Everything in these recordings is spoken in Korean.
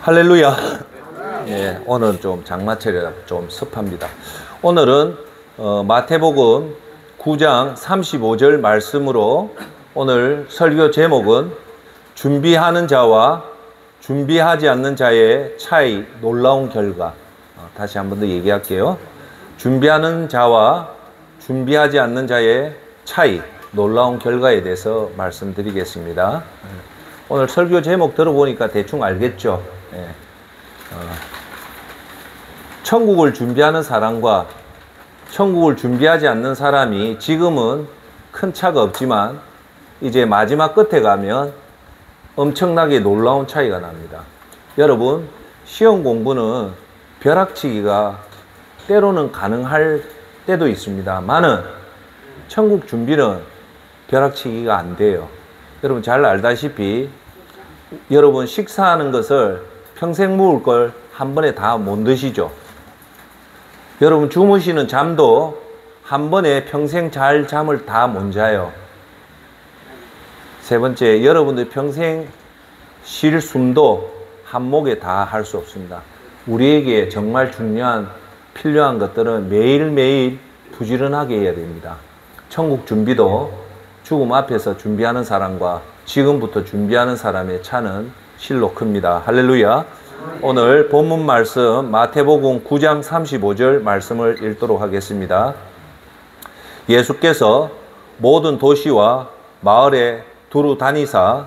할렐루야. 예, 오늘 좀 장마철이라 좀 습합니다. 오늘은 마태복음 9장 35절 말씀으로 오늘 설교 제목은 준비하는 자와 준비하지 않는 자의 차이, 놀라운 결과. 다시 한 번 더 얘기할게요. 준비하는 자와 준비하지 않는 자의 차이, 놀라운 결과에 대해서 말씀드리겠습니다. 오늘 설교 제목 들어보니까 대충 알겠죠? 예. 천국을 준비하는 사람과 천국을 준비하지 않는 사람이 지금은 큰 차가 없지만 이제 마지막 끝에 가면 엄청나게 놀라운 차이가 납니다. 여러분, 시험 공부는 벼락치기가 때로는 가능할 때도 있습니다만은 천국 준비는 벼락치기가 안 돼요. 여러분 잘 알다시피 여러분 식사하는 것을 평생 먹을 걸 한 번에 다 못 드시죠. 여러분 주무시는 잠도 한 번에 평생 잘 잠을 다 못 자요. 세 번째, 여러분들 평생 쉴 숨도 한 목에 다 할 수 없습니다. 우리에게 정말 중요한 필요한 것들은 매일매일 부지런하게 해야 됩니다. 천국 준비도 죽음 앞에서 준비하는 사람과 지금부터 준비하는 사람의 차는 실로 큽니다. 할렐루야. 오늘 본문 말씀 마태복음 9장 35절 말씀을 읽도록 하겠습니다. 예수께서 모든 도시와 마을에 두루 다니사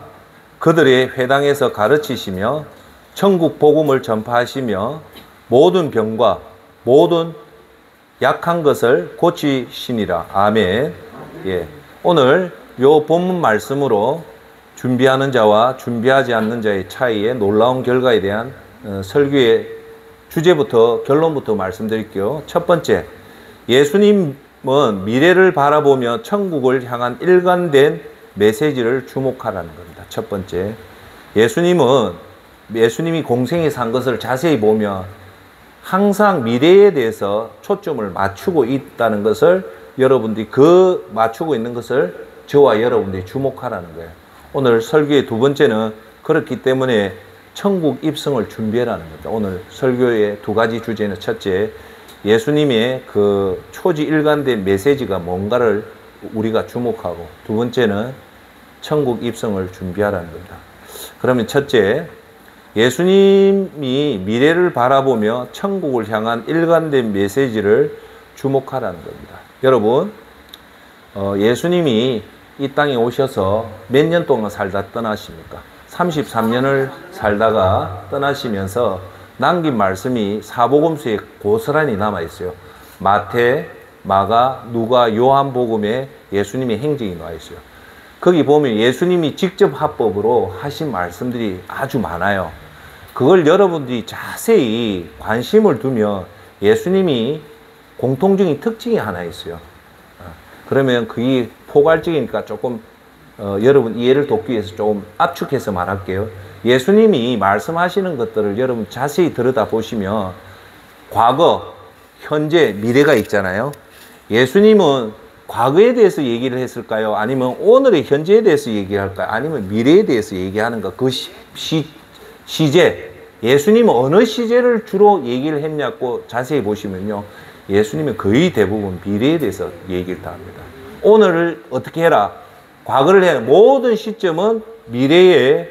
그들의 회당에서 가르치시며 천국 복음을 전파하시며 모든 병과 모든 약한 것을 고치시니라. 아멘. 예. 오늘 요 본문 말씀으로 준비하는 자와 준비하지 않는 자의 차이의 놀라운 결과에 대한 설교의 주제부터 결론부터 말씀드릴게요. 첫 번째, 예수님은 미래를 바라보며 천국을 향한 일관된 메시지를 주목하라는 겁니다. 첫 번째, 예수님이 공생에 산 것을 자세히 보면 항상 미래에 대해서 초점을 맞추고 있다는 것을 여러분들이 맞추고 있는 것을 저와 여러분들이 주목하라는 거예요. 오늘 설교의 두 번째는 그렇기 때문에 천국 입성을 준비하라는 겁니다. 오늘 설교의 두 가지 주제는 첫째, 예수님의 그 초지일관된 메시지가 뭔가를 우리가 주목하고 두 번째는 천국 입성을 준비하라는 겁니다. 그러면 첫째, 예수님이 미래를 바라보며 천국을 향한 일관된 메시지를 주목하라는 겁니다. 여러분, 예수님이 이 땅에 오셔서 몇 년 동안 살다 떠나십니까? 33년을 살다가 떠나시면서 남긴 말씀이 사복음서에 고스란히 남아있어요. 마태, 마가, 누가, 요한복음에 예수님의 행적이 나와있어요. 거기 보면 예수님이 직접 합법으로 하신 말씀들이 아주 많아요. 그걸 여러분들이 자세히 관심을 두면 예수님이 공통적인 특징이 하나 있어요. 그러면 그게 포괄적이니까 조금 여러분 이해를 돕기 위해서 조금 압축해서 말할게요. 예수님이 말씀하시는 것들을 여러분 자세히 들여다보시면 과거, 현재, 미래가 있잖아요. 예수님은 과거에 대해서 얘기를 했을까요? 아니면 오늘의 현재에 대해서 얘기할까요? 아니면 미래에 대해서 얘기하는가? 그 시제, 예수님은 어느 시제를 주로 얘기를 했냐고 자세히 보시면요, 예수님은 거의 대부분 미래에 대해서 얘기를 다 합니다. 오늘을 어떻게 해라, 과거를 해라, 모든 시점은 미래에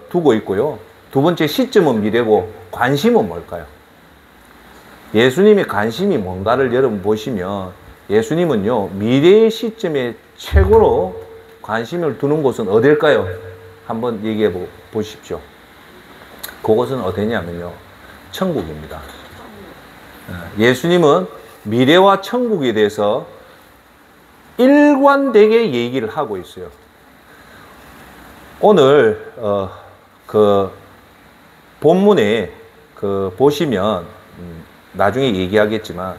두고 있고요. 두 번째 시점은 미래고 관심은 뭘까요? 예수님의 관심이 뭔가를 여러분 보시면 예수님은요, 미래의 시점에 최고로 관심을 두는 곳은 어딜까요? 한번 얘기해 보십시오. 그곳은 어디냐면요, 천국입니다. 예수님은 미래와 천국에 대해서 일관되게 얘기를 하고 있어요. 오늘 본문에 보시면 나중에 얘기하겠지만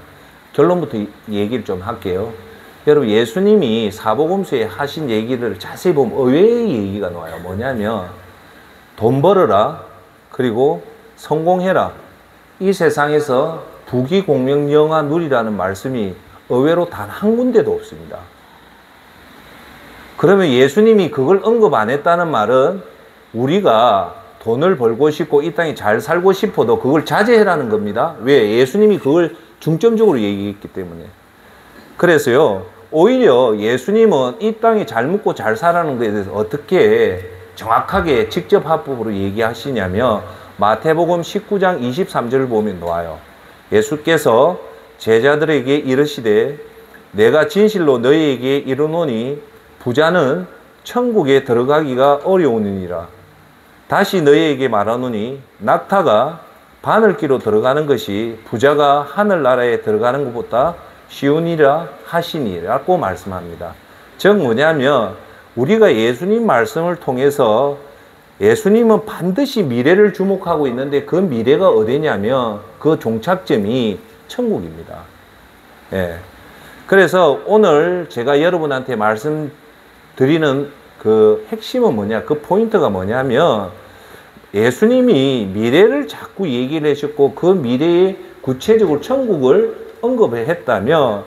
결론부터 얘기를 좀 할게요. 여러분, 예수님이 사복음서에 하신 얘기를 자세히 보면 의외의 얘기가 나와요. 뭐냐면 돈 벌어라, 그리고 성공해라, 이 세상에서 부귀공명영화 누리라는 말씀이 의외로 단 한 군데도 없습니다. 그러면 예수님이 그걸 언급 안 했다는 말은 우리가 돈을 벌고 싶고 이 땅에 잘 살고 싶어도 그걸 자제해라는 겁니다. 왜? 예수님이 그걸 중점적으로 얘기했기 때문에. 그래서요, 오히려 예수님은 이 땅에 잘 먹고 잘 살라는 것에 대해서 어떻게 정확하게 직접 합법으로 얘기하시냐면 마태복음 19장 23절을 보면 나와요. 예수께서 제자들에게 이르시되 내가 진실로 너희에게 이르노니 부자는 천국에 들어가기가 어려우니라. 다시 너희에게 말하노니 낙타가 바늘기로 들어가는 것이 부자가 하늘나라에 들어가는 것보다 쉬우니라 하시니라고 말씀합니다. 즉 뭐냐면 우리가 예수님 말씀을 통해서 예수님은 반드시 미래를 주목하고 있는데 그 미래가 어디냐면 그 종착점이 천국입니다. 예. 그래서 오늘 제가 여러분한테 말씀드리는 그 핵심은 뭐냐, 그 포인트가 뭐냐면 예수님이 미래를 자꾸 얘기를 하셨고 그 미래에 구체적으로 천국을 언급을 했다면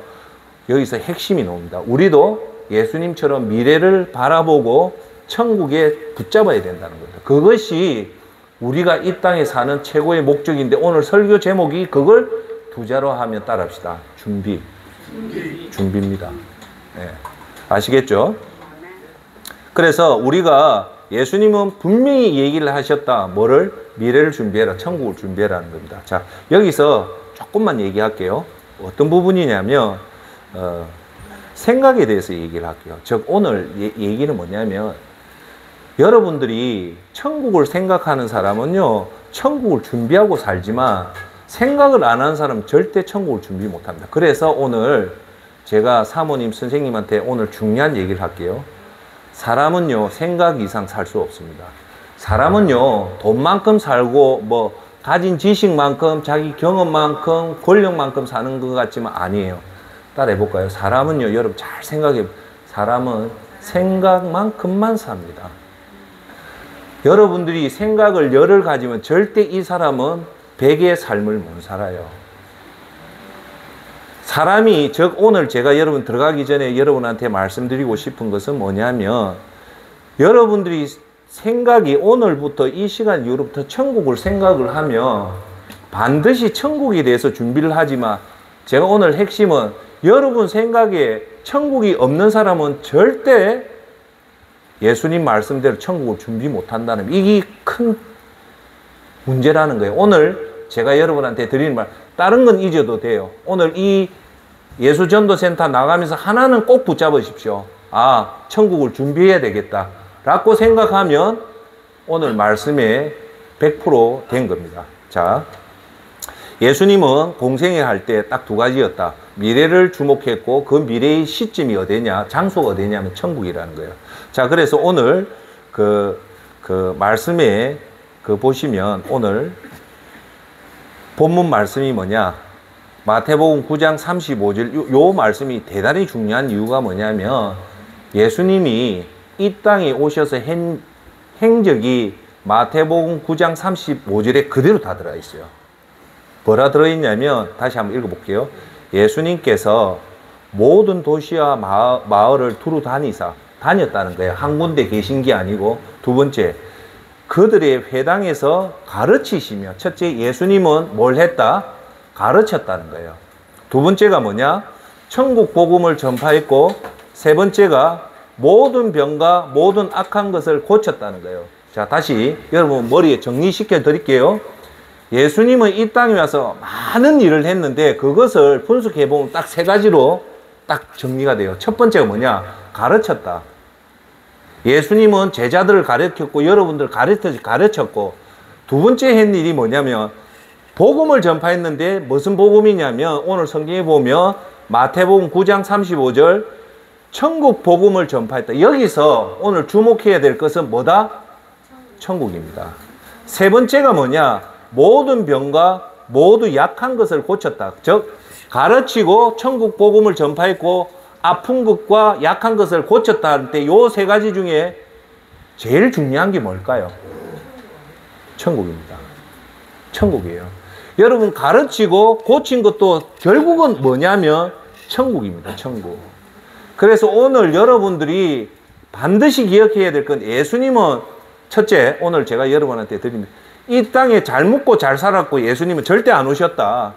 여기서 핵심이 나옵니다. 우리도 예수님처럼 미래를 바라보고 천국에 붙잡아야 된다는 겁니다. 그것이 우리가 이 땅에 사는 최고의 목적인데 오늘 설교 제목이 그걸 부자로 하면 따라합시다. 준비입니다. 네. 아시겠죠? 그래서 우리가 예수님은 분명히 얘기를 하셨다. 뭐를? 미래를 준비해라. 천국을 준비해라는 겁니다. 자, 여기서 조금만 얘기할게요. 어떤 부분이냐면 생각에 대해서 얘기를 할게요. 즉 오늘 얘기는 뭐냐면 여러분들이 천국을 생각하는 사람은요 천국을 준비하고 살지만 생각을 안 하는 사람은 절대 천국을 준비 못합니다. 그래서 오늘 제가 사모님 선생님한테 오늘 중요한 얘기를 할게요. 사람은요 생각 이상 살 수 없습니다. 사람은요 돈만큼 살고 뭐 가진 지식만큼 자기 경험만큼 권력만큼 사는 것 같지만 아니에요. 따라해 볼까요? 사람은요 여러분 잘 생각해, 사람은 생각만큼만 삽니다. 여러분들이 생각을 열을 가지면 절대 이 사람은 100의 삶을 못 살아요. 사람이, 즉 오늘 제가 여러분 들어가기 전에 여러분한테 말씀드리고 싶은 것은 뭐냐면 여러분들이 생각이 오늘부터 이 시간 이후로부터 천국을 생각을 하면 반드시 천국에 대해서 준비를 하지만 제가 오늘 핵심은 여러분 생각에 천국이 없는 사람은 절대 예수님 말씀대로 천국을 준비 못한다는 이게 큰 문제라는 거예요. 오늘 제가 여러분한테 드리는 말, 다른 건 잊어도 돼요. 오늘 이 예수전도센터 나가면서 하나는 꼭 붙잡으십시오. 아, 천국을 준비해야 되겠다 라고 생각하면 오늘 말씀에 100% 된 겁니다. 자, 예수님은 공생애 할 때 딱 두 가지였다. 미래를 주목했고 그 미래의 시점이 어디냐, 장소가 어디냐면 천국이라는 거예요. 자, 그래서 오늘 그 말씀에 보시면 오늘 본문 말씀이 뭐냐, 마태복음 9장 35절 요 말씀이 대단히 중요한 이유가 뭐냐면 예수님이 이 땅에 오셔서 행적이 마태복음 9장 35절에 그대로 다 들어있어요. 뭐라 들어있냐면 다시 한번 읽어볼게요. 예수님께서 모든 도시와 마을을 두루 다녔다는 거예요. 한 군데 계신 게 아니고, 두 번째 그들의 회당에서 가르치시며, 첫째 예수님은 뭘 했다? 가르쳤다는 거예요. 두 번째가 뭐냐? 천국 복음을 전파했고, 세 번째가 모든 병과 모든 악한 것을 고쳤다는 거예요. 자, 다시 여러분 머리에 정리시켜 드릴게요. 예수님은 이 땅에 와서 많은 일을 했는데 그것을 분석해 보면 딱 세 가지로 딱 정리가 돼요. 첫 번째가 뭐냐? 가르쳤다. 예수님은 제자들을 가르쳤고 여러분들 가르쳤고, 두 번째 한 일이 뭐냐면 복음을 전파했는데 무슨 복음이냐면 오늘 성경에 보면 마태복음 9장 35절 천국 복음을 전파했다. 여기서 오늘 주목해야 될 것은 뭐다? 천국입니다. 세 번째가 뭐냐? 모든 병과 모두 약한 것을 고쳤다. 즉 가르치고 천국 복음을 전파했고 아픈 것과 약한 것을 고쳤다 할 때 요 세 가지 중에 제일 중요한 게 뭘까요? 천국입니다. 천국이에요. 여러분 가르치고 고친 것도 결국은 뭐냐면 천국입니다. 천국. 그래서 오늘 여러분들이 반드시 기억해야 될 건 예수님은 첫째, 오늘 제가 여러분한테 드립니다. 이 땅에 잘 묵고 잘 살았고 예수님은 절대 안 오셨다.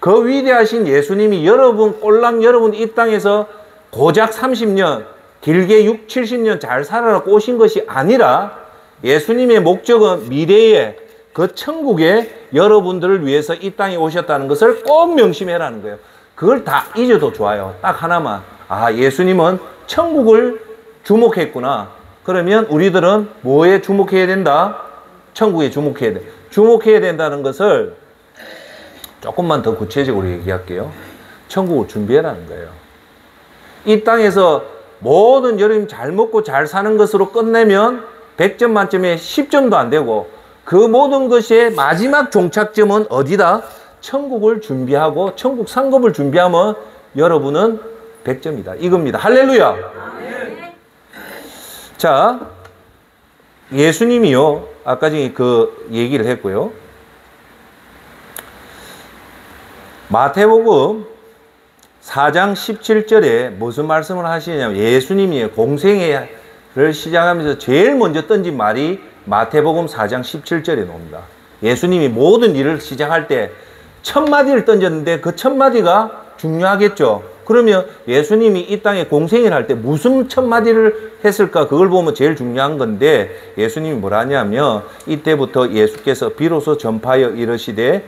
그 위대하신 예수님이 여러분, 꼴랑 여러분 이 땅에서 고작 30년, 길게 6, 70년 잘 살아라고 오신 것이 아니라 예수님의 목적은 미래에 그 천국에 여러분들을 위해서 이 땅에 오셨다는 것을 꼭 명심해라는 거예요. 그걸 다 잊어도 좋아요. 딱 하나만. 아, 예수님은 천국을 주목했구나. 그러면 우리들은 뭐에 주목해야 된다? 천국에 주목해야 돼. 주목해야 된다는 것을 조금만 더 구체적으로 얘기할게요. 천국을 준비해라는 거예요. 이 땅에서 모든 여러분 잘 먹고 잘 사는 것으로 끝내면 100점 만점에 10점도 안 되고 그 모든 것의 마지막 종착점은 어디다? 천국을 준비하고 천국 상급을 준비하면 여러분은 100점이다. 이겁니다. 할렐루야. 자, 예수님이요. 아까 전에 그 얘기를 했고요. 마태복음 4장 17절에 무슨 말씀을 하시냐면 예수님이 공생애를 시작하면서 제일 먼저 던진 말이 마태복음 4장 17절에 나옵니다. 예수님이 모든 일을 시작할 때 첫 마디를 던졌는데 그 첫 마디가 중요하겠죠. 그러면 예수님이 이 땅에 공생애를 할 때 무슨 첫 마디를 했을까? 그걸 보면 제일 중요한 건데 예수님이 뭐라 하냐면 이때부터 예수께서 비로소 전파하여 이르시되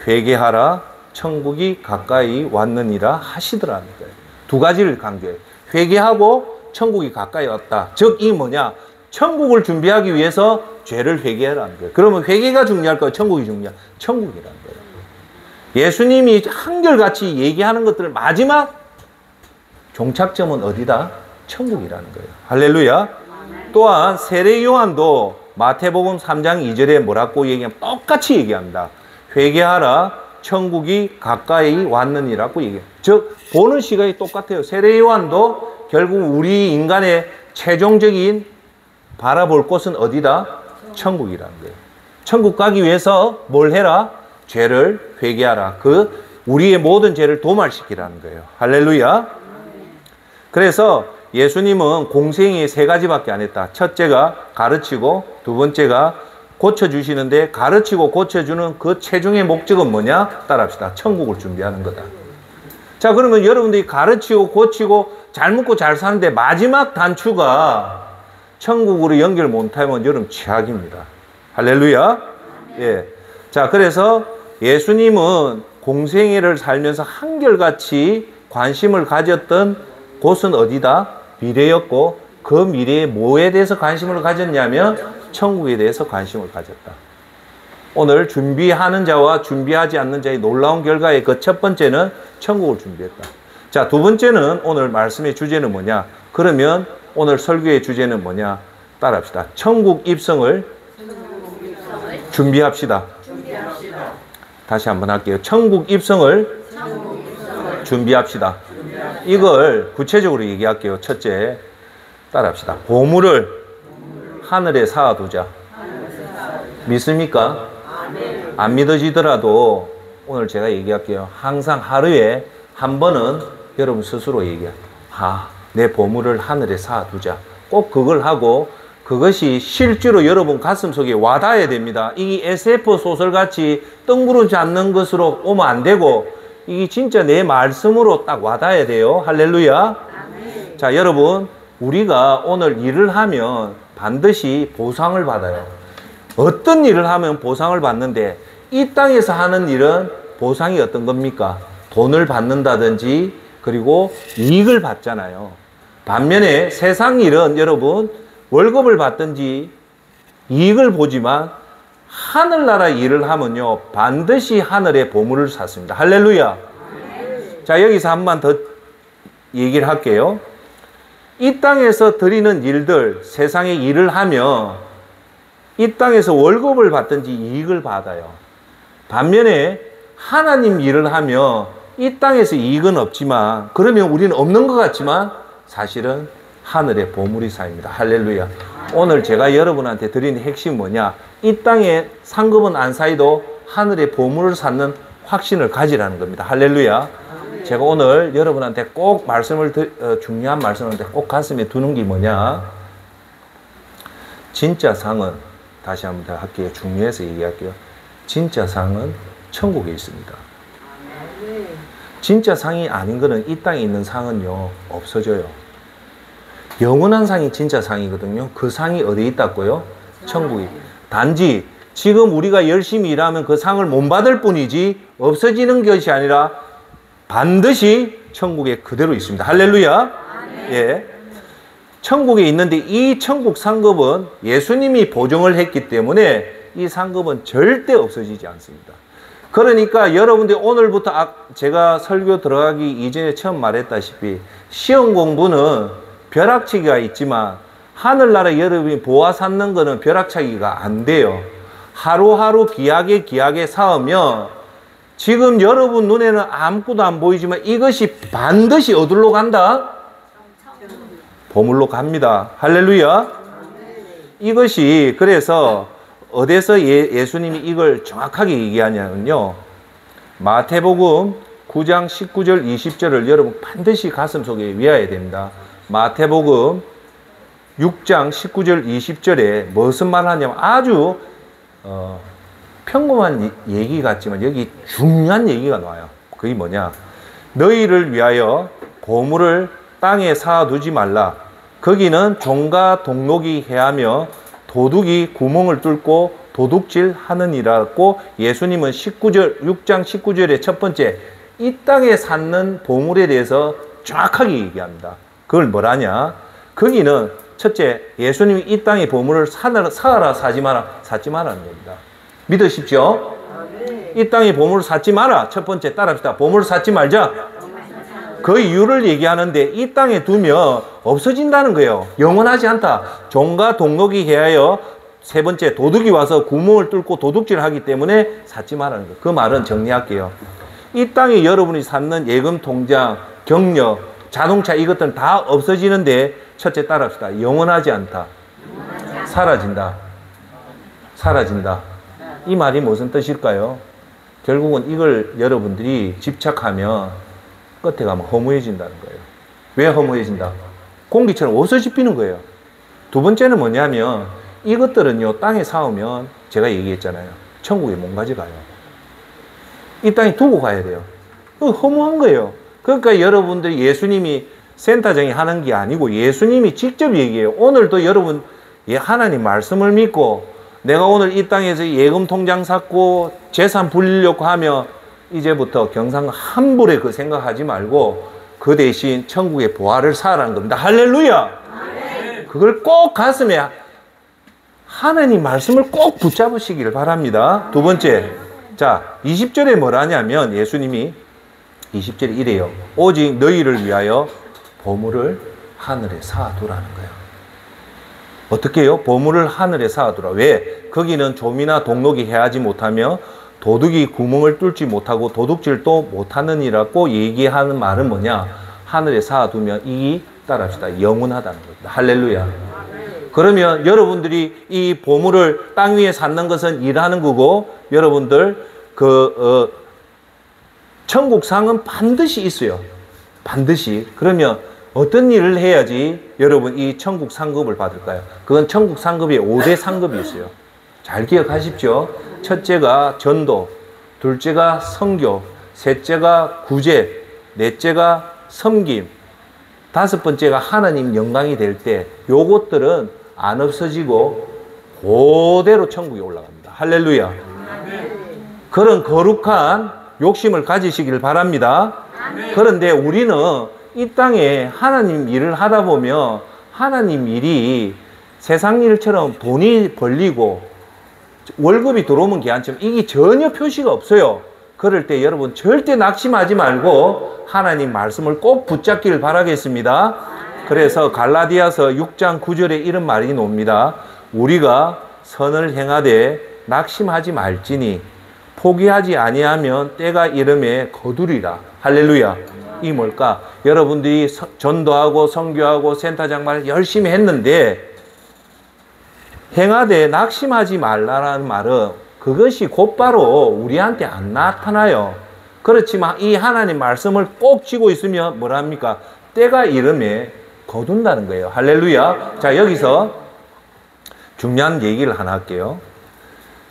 회개하라 천국이 가까이 왔느니라 하시더라는 거예요. 두 가지를 강조해요. 회개하고 천국이 가까이 왔다. 즉 이 뭐냐? 천국을 준비하기 위해서 죄를 회개하라는 거예요. 그러면 회개가 중요할까요? 천국이 중요할까요? 천국이라는 거예요. 예수님이 한결같이 얘기하는 것들 마지막 종착점은 어디다? 천국이라는 거예요. 할렐루야. 또한 세례 요한도 마태복음 3장 2절에 뭐라고 얘기하면 똑같이 얘기합니다. 회개하라 천국이 가까이 왔느니라고 얘기해요. 즉 보는 시각이 똑같아요. 세례 요한도 결국 우리 인간의 최종적인 바라볼 곳은 어디다? 천국이라는 거예요. 천국 가기 위해서 뭘 해라? 죄를 회개하라. 그 우리의 모든 죄를 도말시키라는 거예요. 할렐루야. 그래서 예수님은 공생이 세 가지밖에 안 했다. 첫째가 가르치고 두 번째가 고쳐주시는데 가르치고 고쳐주는 그 최종의 목적은 뭐냐? 따라합시다. 천국을 준비하는 거다. 자, 그러면 여러분들이 가르치고 고치고 잘 먹고 잘 사는데 마지막 단추가 천국으로 연결 못하면 여러분 최악입니다. 할렐루야. 예. 자, 그래서 예수님은 공생애를 살면서 한결같이 관심을 가졌던 곳은 어디다? 미래였고 그 미래의 뭐에 대해서 관심을 가졌냐면 천국에 대해서 관심을 가졌다. 오늘 준비하는 자와 준비하지 않는 자의 놀라운 결과의 그 첫 번째는 천국을 준비했다. 자, 두 번째는 오늘 말씀의 주제는 뭐냐? 그러면 오늘 설교의 주제는 뭐냐? 따라합시다. 천국 입성을 준비합시다. 다시 한번 할게요. 천국 입성을 준비합시다. 이걸 구체적으로 얘기할게요. 첫째, 따라합시다. 보물을 하늘에 쌓아두자. 믿습니까? 안 믿어지더라도 오늘 제가 얘기할게요. 항상 하루에 한 번은 여러분 스스로 얘기해요. 내 보물을 하늘에 쌓아두자. 꼭 그걸 하고 그것이 실제로 여러분 가슴속에 와닿아야 됩니다. 이게 SF 소설같이 뜬구르지 않는 것으로 오면 안 되고 이게 진짜 내 말씀으로 딱 와닿아야 돼요. 할렐루야. 자, 여러분 우리가 오늘 일을 하면 반드시 보상을 받아요. 어떤 일을 하면 보상을 받는데 이 땅에서 하는 일은 보상이 어떤 겁니까? 돈을 받는다든지 그리고 이익을 받잖아요. 반면에 세상 일은 여러분 월급을 받든지 이익을 보지만 하늘나라 일을 하면요 반드시 하늘에 보물을 쌓습니다. 할렐루야. 자, 여기서 한 번 더 얘기를 할게요. 이 땅에서 드리는 일들, 세상에 일을 하면 이 땅에서 월급을 받든지 이익을 받아요. 반면에 하나님 일을 하면 이 땅에서 이익은 없지만 그러면 우리는 없는 것 같지만 사실은 하늘에 보물이 쌓입니다. 할렐루야. 오늘 제가 여러분한테 드리는 핵심은 뭐냐? 이 땅에 상급은 안 쌓여도 하늘에 보물을 쌓는 확신을 가지라는 겁니다. 할렐루야. 제가 오늘 여러분한테 꼭 중요한 말씀을 꼭 가슴에 두는 게 뭐냐? 진짜 상은, 다시 한번 더 할게요. 중요해서 얘기할게요. 진짜 상은 천국에 있습니다. 진짜 상이 아닌 거는 이 땅에 있는 상은요, 없어져요. 영원한 상이 진짜 상이거든요. 그 상이 어디에 있다고요? 천국에. 단지 지금 우리가 열심히 일하면 그 상을 못 받을 뿐이지 없어지는 것이 아니라 반드시 천국에 그대로 있습니다. 할렐루야. 예. 천국에 있는데 이 천국 상급은 예수님이 보증을 했기 때문에 이 상급은 절대 없어지지 않습니다. 그러니까 여러분들이 오늘부터 제가 설교 들어가기 이전에 처음 말했다시피 시험 공부는 벼락치기가 있지만 하늘나라 여러분이 보아 삼는 거는 벼락치기가 안 돼요. 하루하루 기하게 쌓으면 지금 여러분 눈에는 아무것도 안 보이지만 이것이 반드시 어디로 간다? 보물로 갑니다. 할렐루야. 이것이 그래서 어디서 예수님이 이걸 정확하게 얘기하냐면요. 마태복음 9장 19절 20절을 여러분 반드시 가슴속에 외워야 됩니다. 마태복음 6장 19절 20절에 무슨 말을 하냐면 아주 평범한 얘기 같지만 여기 중요한 얘기가 나와요. 그게 뭐냐? 너희를 위하여 보물을 땅에 쌓아두지 말라. 거기는 종과 동록이 해하며 도둑이 구멍을 뚫고 도둑질 하느니라고 예수님은 6장 19절의 첫 번째 이 땅에 쌓는 보물에 대해서 정확하게 얘기합니다. 그걸 뭐라냐? 거기는 첫째 예수님이 이 땅의 보물을 사라 사지 마라 쌓지 마라는 겁니다. 믿으십시오? 이 땅의 보물을 쌓지 마라. 첫 번째 따라합시다. 보물을 쌓지 말자. 그 이유를 얘기하는데 이 땅에 두면 없어진다는 거예요. 영원하지 않다. 종과 동록이 해하여 세 번째 도둑이 와서 구멍을 뚫고 도둑질을 하기 때문에 쌓지 말라는 거예요. 그 말은 정리할게요. 이 땅에 여러분이 쌓는 예금 통장, 경력, 자동차 이것들은 다 없어지는데 첫째 따라합시다. 영원하지 않다. 사라진다. 사라진다. 이 말이 무슨 뜻일까요? 결국은 이걸 여러분들이 집착하면 끝에 가면 허무해진다는 거예요. 왜 허무해진다? 공기처럼 없어지는 거예요. 두 번째는 뭐냐면 이것들은요 땅에 쌓으면 제가 얘기했잖아요. 천국에 못 가져가요. 이 땅에 두고 가야 돼요. 허무한 거예요. 그러니까 여러분들이 예수님이 센터장이 하는 게 아니고 예수님이 직접 얘기해요. 오늘도 여러분 하나님 말씀을 믿고 내가 오늘 이 땅에서 예금 통장 샀고 재산 불리려고 하면 이제부터 경상 함부로 그 생각하지 말고 그 대신 천국의 보화를 쌓으라는 겁니다. 할렐루야. 그걸 꼭 가슴에 하나님 말씀을 꼭 붙잡으시기를 바랍니다. 두 번째, 자 20절에 뭐라냐면 예수님이 20절에 이래요. 오직 너희를 위하여 보물을 하늘에 쌓아두라는 거예요. 어떻게 해요? 보물을 하늘에 쌓아두라. 왜? 거기는 좀이나 동록이 해하지 못하며 도둑이 구멍을 뚫지 못하고 도둑질도 못하느니라고 얘기하는 말은 뭐냐? 하늘에 쌓아두면 이기 따라합시다. 영원하다는 겁니다. 할렐루야. 그러면 여러분들이 이 보물을 땅 위에 쌓는 것은 일하는 거고 여러분들 천국상은 반드시 있어요. 반드시. 그러면 어떤 일을 해야지 여러분 이 천국 상급을 받을까요? 그건 천국 상급이 5대 상급이 있어요. 잘 기억하십시오. 첫째가 전도, 둘째가 선교, 셋째가 구제, 넷째가 섬김, 다섯 번째가 하나님 영광이 될 때 요것들은 안 없어지고 그대로 천국에 올라갑니다. 할렐루야. 그런 거룩한 욕심을 가지시길 바랍니다. 그런데 우리는 이 땅에 하나님 일을 하다 보면 하나님 일이 세상 일처럼 돈이 벌리고 월급이 들어오면 괜찮지만 이게 전혀 표시가 없어요. 그럴 때 여러분 절대 낙심하지 말고 하나님 말씀을 꼭 붙잡기를 바라겠습니다. 그래서 갈라디아서 6장 9절에 이런 말이 나옵니다. 우리가 선을 행하되 낙심하지 말지니 포기하지 아니하면 때가 이름에 거두리라. 할렐루야. 이 뭘까? 여러분들이 전도하고 선교하고 센터장 말 열심히 했는데 행하되 낙심하지 말라라는 말은 그것이 곧바로 우리한테 안 나타나요. 그렇지만 이 하나님 말씀을 꼭 쥐고 있으면 뭐랍니까? 때가 이름에 거둔다는 거예요. 할렐루야. 자, 여기서 중요한 얘기를 하나 할게요.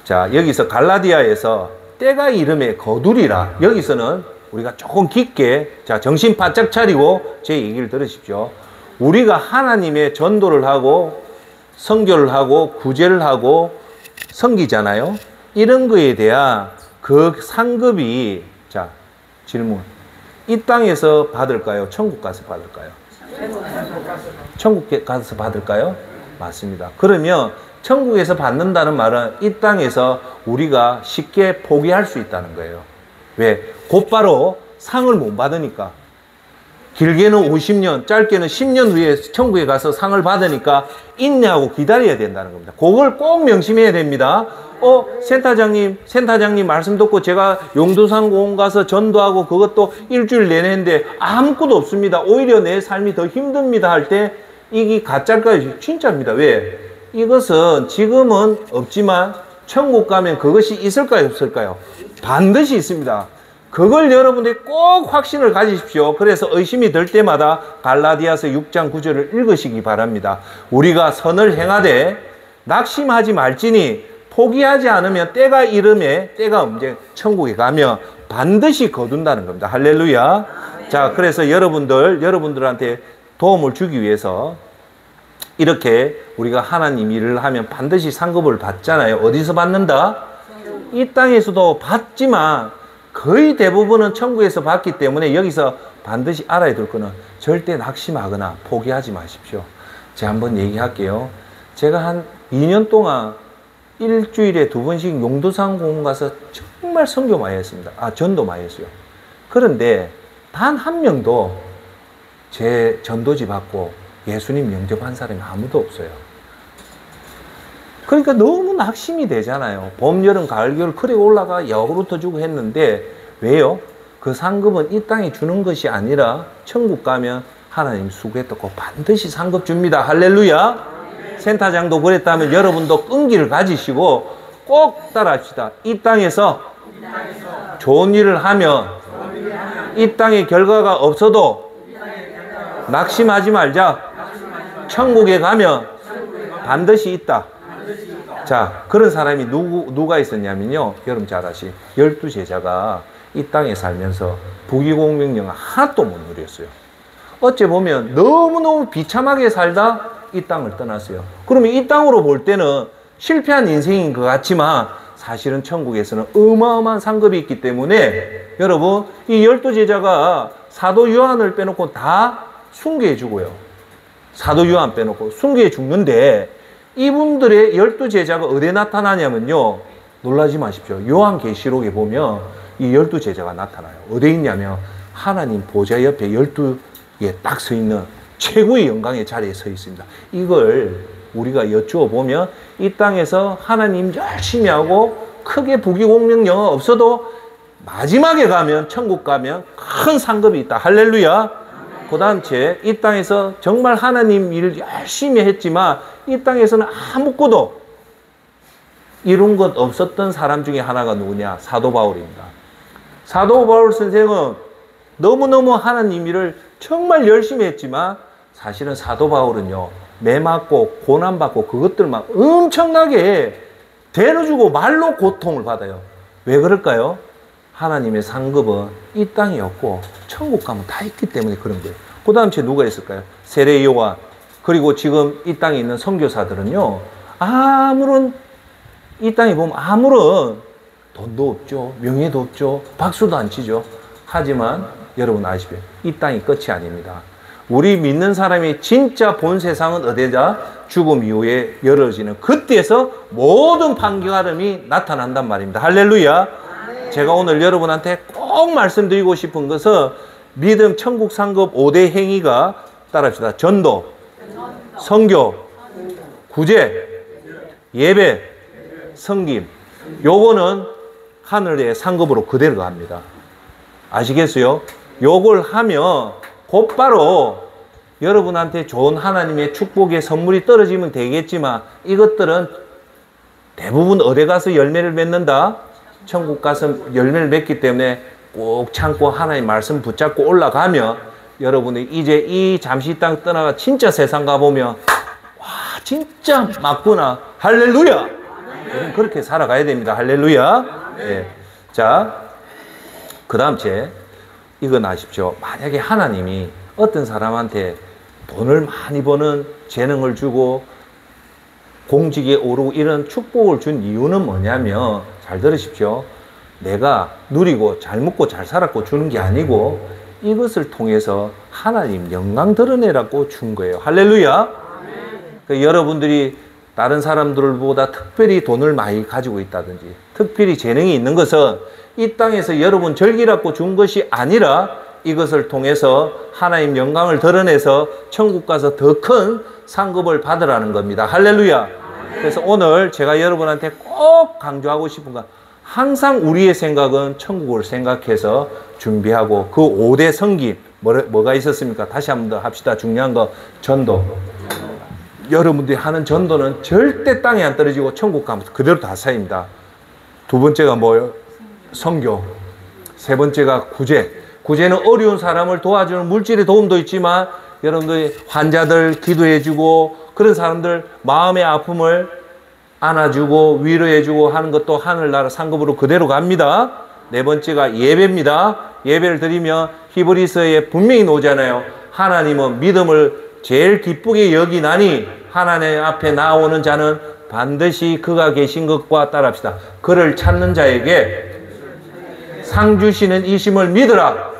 자, 여기서 갈라디아에서 때가 이름에 거두리라. 여기서는 우리가 조금 깊게, 자, 정신 바짝 차리고 제 얘기를 들으십시오. 우리가 하나님의 전도를 하고 선교를 하고 구제를 하고 섬기잖아요. 이런 거에 대한 그 상급이, 자, 질문. 이 땅에서 받을까요? 천국 가서 받을까요? 천국 가서 받을까요? 맞습니다. 그러면 천국에서 받는다는 말은 이 땅에서 우리가 쉽게 포기할 수 있다는 거예요. 왜? 곧바로 상을 못 받으니까. 길게는 50년, 짧게는 10년 후에 천국에 가서 상을 받으니까 인내하고 기다려야 된다는 겁니다. 그걸 꼭 명심해야 됩니다. 센터장님 말씀 듣고 제가 용두산 공원 가서 전도하고 그것도 일주일 내내 했는데 아무것도 없습니다. 오히려 내 삶이 더 힘듭니다 할 때 이게 가짜일까요? 진짜입니다. 왜? 이것은 지금은 없지만 천국 가면 그것이 있을까요? 없을까요? 반드시 있습니다. 그걸 여러분들이 꼭 확신을 가지십시오. 그래서 의심이 들 때마다 갈라디아서 6장 9절을 읽으시기 바랍니다. 우리가 선을 행하되 낙심하지 말지니 포기하지 않으면 때가 이름에 때가 언제 천국에 가면 반드시 거둔다는 겁니다. 할렐루야. 자, 그래서 여러분들한테 도움을 주기 위해서 이렇게 우리가 하나님 일을 하면 반드시 상급을 받잖아요. 어디서 받는다? 이 땅에서도 받지만 거의 대부분은 천국에서 받기 때문에 여기서 반드시 알아야 될 거는 절대 낙심하거나 포기하지 마십시오. 제가 한번 얘기할게요. 제가 한 2년 동안 일주일에 2번씩 용두산 공원 가서 정말 선교 많이 했습니다. 전도 많이 했어요. 그런데 단 한 명도 제 전도지 받고 예수님 영접한 사람이 아무도 없어요. 그러니까 너무 낙심이 되잖아요. 봄, 여름, 가을, 겨울 그래 올라가 여우루터 주고 했는데 왜요? 그 상급은 이 땅에 주는 것이 아니라 천국 가면 하나님 수고했다고 반드시 상급 줍니다. 할렐루야. 센터장도 그랬다면 여러분도 끈기를 가지시고 꼭 따라합시다. 이 땅에서 좋은 일을 하면 이 땅에 결과가 없어도 낙심하지 말자. 천국에 가면 반드시 있다. 자, 그런 사람이 누가 있었냐면요. 여러분 잘 아시, 12제자가 이 땅에 살면서 부귀공명령을 하나도 못 누렸어요. 어째 보면 너무너무 비참하게 살다 이 땅을 떠났어요. 그러면 이 땅으로 볼 때는 실패한 인생인 것 같지만 사실은 천국에서는 어마어마한 상급이 있기 때문에 여러분, 이 12제자가 사도 요한을 빼놓고 다 숭배해 주고요. 사도 요한 빼놓고 숭배해 죽는데 이분들의 12제자가 어디에 나타나냐면요. 놀라지 마십시오. 요한계시록에 보면 이 12제자가 나타나요. 어디에 있냐면 하나님 보좌 옆에 12개 딱 서 있는 최고의 영광의 자리에 서 있습니다. 이걸 우리가 여쭈어 보면 이 땅에서 하나님 열심히 하고 크게 부귀공명령 없어도 마지막에 가면 천국 가면 큰 상급이 있다. 할렐루야. 그 다음 이 땅에서 정말 하나님 일을 열심히 했지만 이 땅에서는 아무것도 이룬 것 없었던 사람 중에 하나가 누구냐? 사도 바울입니다. 사도 바울 선생은 너무너무 하나님 일을 정말 열심히 했지만 사실은 사도 바울은요, 매 맞고 고난받고 그것들만 엄청나게 대너주고 말로 고통을 받아요. 왜 그럴까요? 하나님의 상급은 이 땅이 없고 천국 가면 다 있기 때문에 그런 거예요. 그 다음 누가 있을까요? 세례 요한. 그리고 지금 이 땅에 있는 선교사들은요, 이 땅에 보면 아무런 돈도 없죠. 명예도 없죠. 박수도 안 치죠. 하지만 여러분 아시죠? 이 땅이 끝이 아닙니다. 우리 믿는 사람이 진짜 본 세상은 어디다? 죽음 이후에 열어지는 그때에서 모든 판결함이 나타난단 말입니다. 할렐루야. 제가 오늘 여러분한테 꼭 말씀드리고 싶은 것은 믿음, 천국, 상급 5대 행위가 따라합시다. 전도, 선교, 구제, 예배, 섬김. 요거는 하늘의 상급으로 그대로 갑니다. 아시겠어요? 요걸 하면 곧바로 여러분한테 좋은 하나님의 축복의 선물이 떨어지면 되겠지만 이것들은 대부분 어디 가서 열매를 맺는다? 천국 가서 열매를 맺기 때문에 꼭 참고 하나님 말씀 붙잡고 올라가면 여러분이 이제 이 잠시 땅 떠나가 진짜 세상 가보면 와, 진짜 맞구나. 할렐루야. 그렇게 살아가야 됩니다. 할렐루야. 예. 자, 그 다음 째 이건 아십시오. 만약에 하나님이 어떤 사람한테 돈을 많이 버는 재능을 주고 공직에 오르고 이런 축복을 준 이유는 뭐냐면, 잘 들으십시오. 내가 누리고 잘 먹고 잘 살았고 주는 게 아니고 이것을 통해서 하나님 영광 드러내라고 준 거예요. 할렐루야. 그러니까 여러분들이 다른 사람들보다 특별히 돈을 많이 가지고 있다든지 특별히 재능이 있는 것은 이 땅에서 여러분 즐기라고 준 것이 아니라 이것을 통해서 하나님 영광을 드러내서 천국 가서 더 큰 상급을 받으라는 겁니다. 할렐루야. 그래서 오늘 제가 여러분한테 꼭 강조하고 싶은 건, 항상 우리의 생각은 천국을 생각해서 준비하고, 그 5대 성김 뭐가 있었습니까? 다시 한 번 더 합시다. 중요한 거, 전도. 여러분들이 하는 전도는 절대 땅에 안 떨어지고 천국 가면 그대로 다 쌓입니다. 두 번째가 뭐예요? 선교. 세 번째가 구제. 구제는 어려운 사람을 도와주는 물질의 도움도 있지만 여러분들이 환자들 기도해주고 그런 사람들 마음의 아픔을 안아주고 위로해주고 하는 것도 하늘나라 상급으로 그대로 갑니다. 네 번째가 예배입니다. 예배를 드리면 히브리서에 분명히 나오잖아요. 하나님은 믿음을 제일 기쁘게 여기나니 하나님 앞에 나오는 자는 반드시 그가 계신 것과 따라합시다. 그를 찾는 자에게 상 주시는 이심을 믿으라.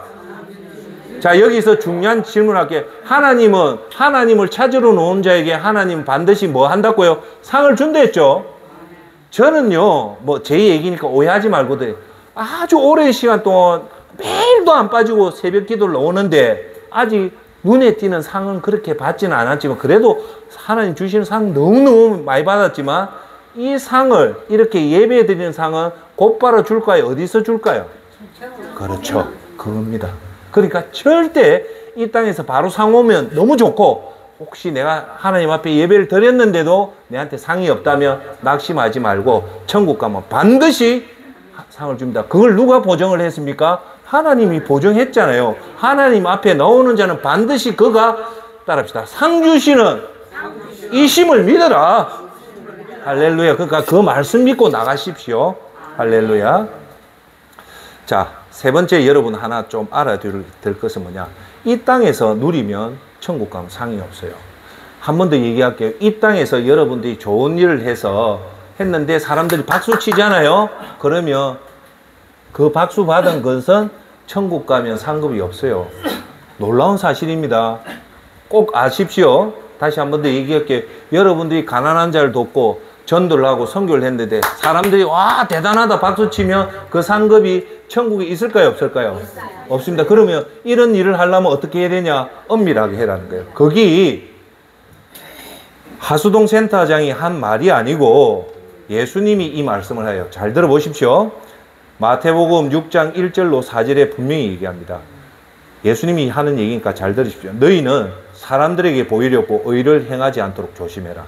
자, 여기서 중요한 질문할게요. 하나님을 찾으러 놓은 자에게 하나님 반드시 뭐 한다고요? 상을 준다 했죠. 저는요, 뭐 제 얘기니까 오해하지 말고도 아주 오랜 시간 동안 매일도 안 빠지고 새벽 기도를 오는데 아직 눈에 띄는 상은 그렇게 받지는 않았지만, 그래도 하나님 주시는 상 너무너무 많이 받았지만, 이 상을, 이렇게 예배 드리는 상은 곧바로 줄까요? 어디서 줄까요? 그렇죠. 그겁니다. 그러니까 절대 이 땅에서 바로 상 오면 너무 좋고, 혹시 내가 하나님 앞에 예배를 드렸는데도 내한테 상이 없다면 낙심하지 말고 천국 가면 반드시 상을 줍니다. 그걸 누가 보증을 했습니까? 하나님이 보증했잖아요. 하나님 앞에 나오는 자는 반드시 그가, 따라합시다, 상 주시는 이심을 믿어라. 할렐루야. 그러니까 그 말씀 믿고 나가십시오. 할렐루야. 자, 세 번째 여러분 하나 좀 알아둘 것은 뭐냐. 이 땅에서 누리면 천국 가면 상이 없어요. 한 번 더 얘기할게요. 이 땅에서 여러분들이 좋은 일을 해서 했는데 사람들이 박수 치잖아요. 그러면 그 박수 받은 것은 천국 가면 상급이 없어요. 놀라운 사실입니다. 꼭 아십시오. 다시 한 번 더 얘기할게요. 여러분들이 가난한 자를 돕고 전도를 하고 선교를 했는데 사람들이 와 대단하다 박수 치면 그 상급이 천국에 있을까요? 없을까요? 없습니다. 그러면 이런 일을 하려면 어떻게 해야 되냐? 엄밀하게 해라는 거예요. 거기 하수동 센터장이 한 말이 아니고 예수님이 이 말씀을 해요. 잘 들어보십시오. 마태복음 6장 1절로 4절에 분명히 얘기합니다. 예수님이 하는 얘기니까 잘 들으십시오. 너희는 사람들에게 보이려고 의를 행하지 않도록 조심해라.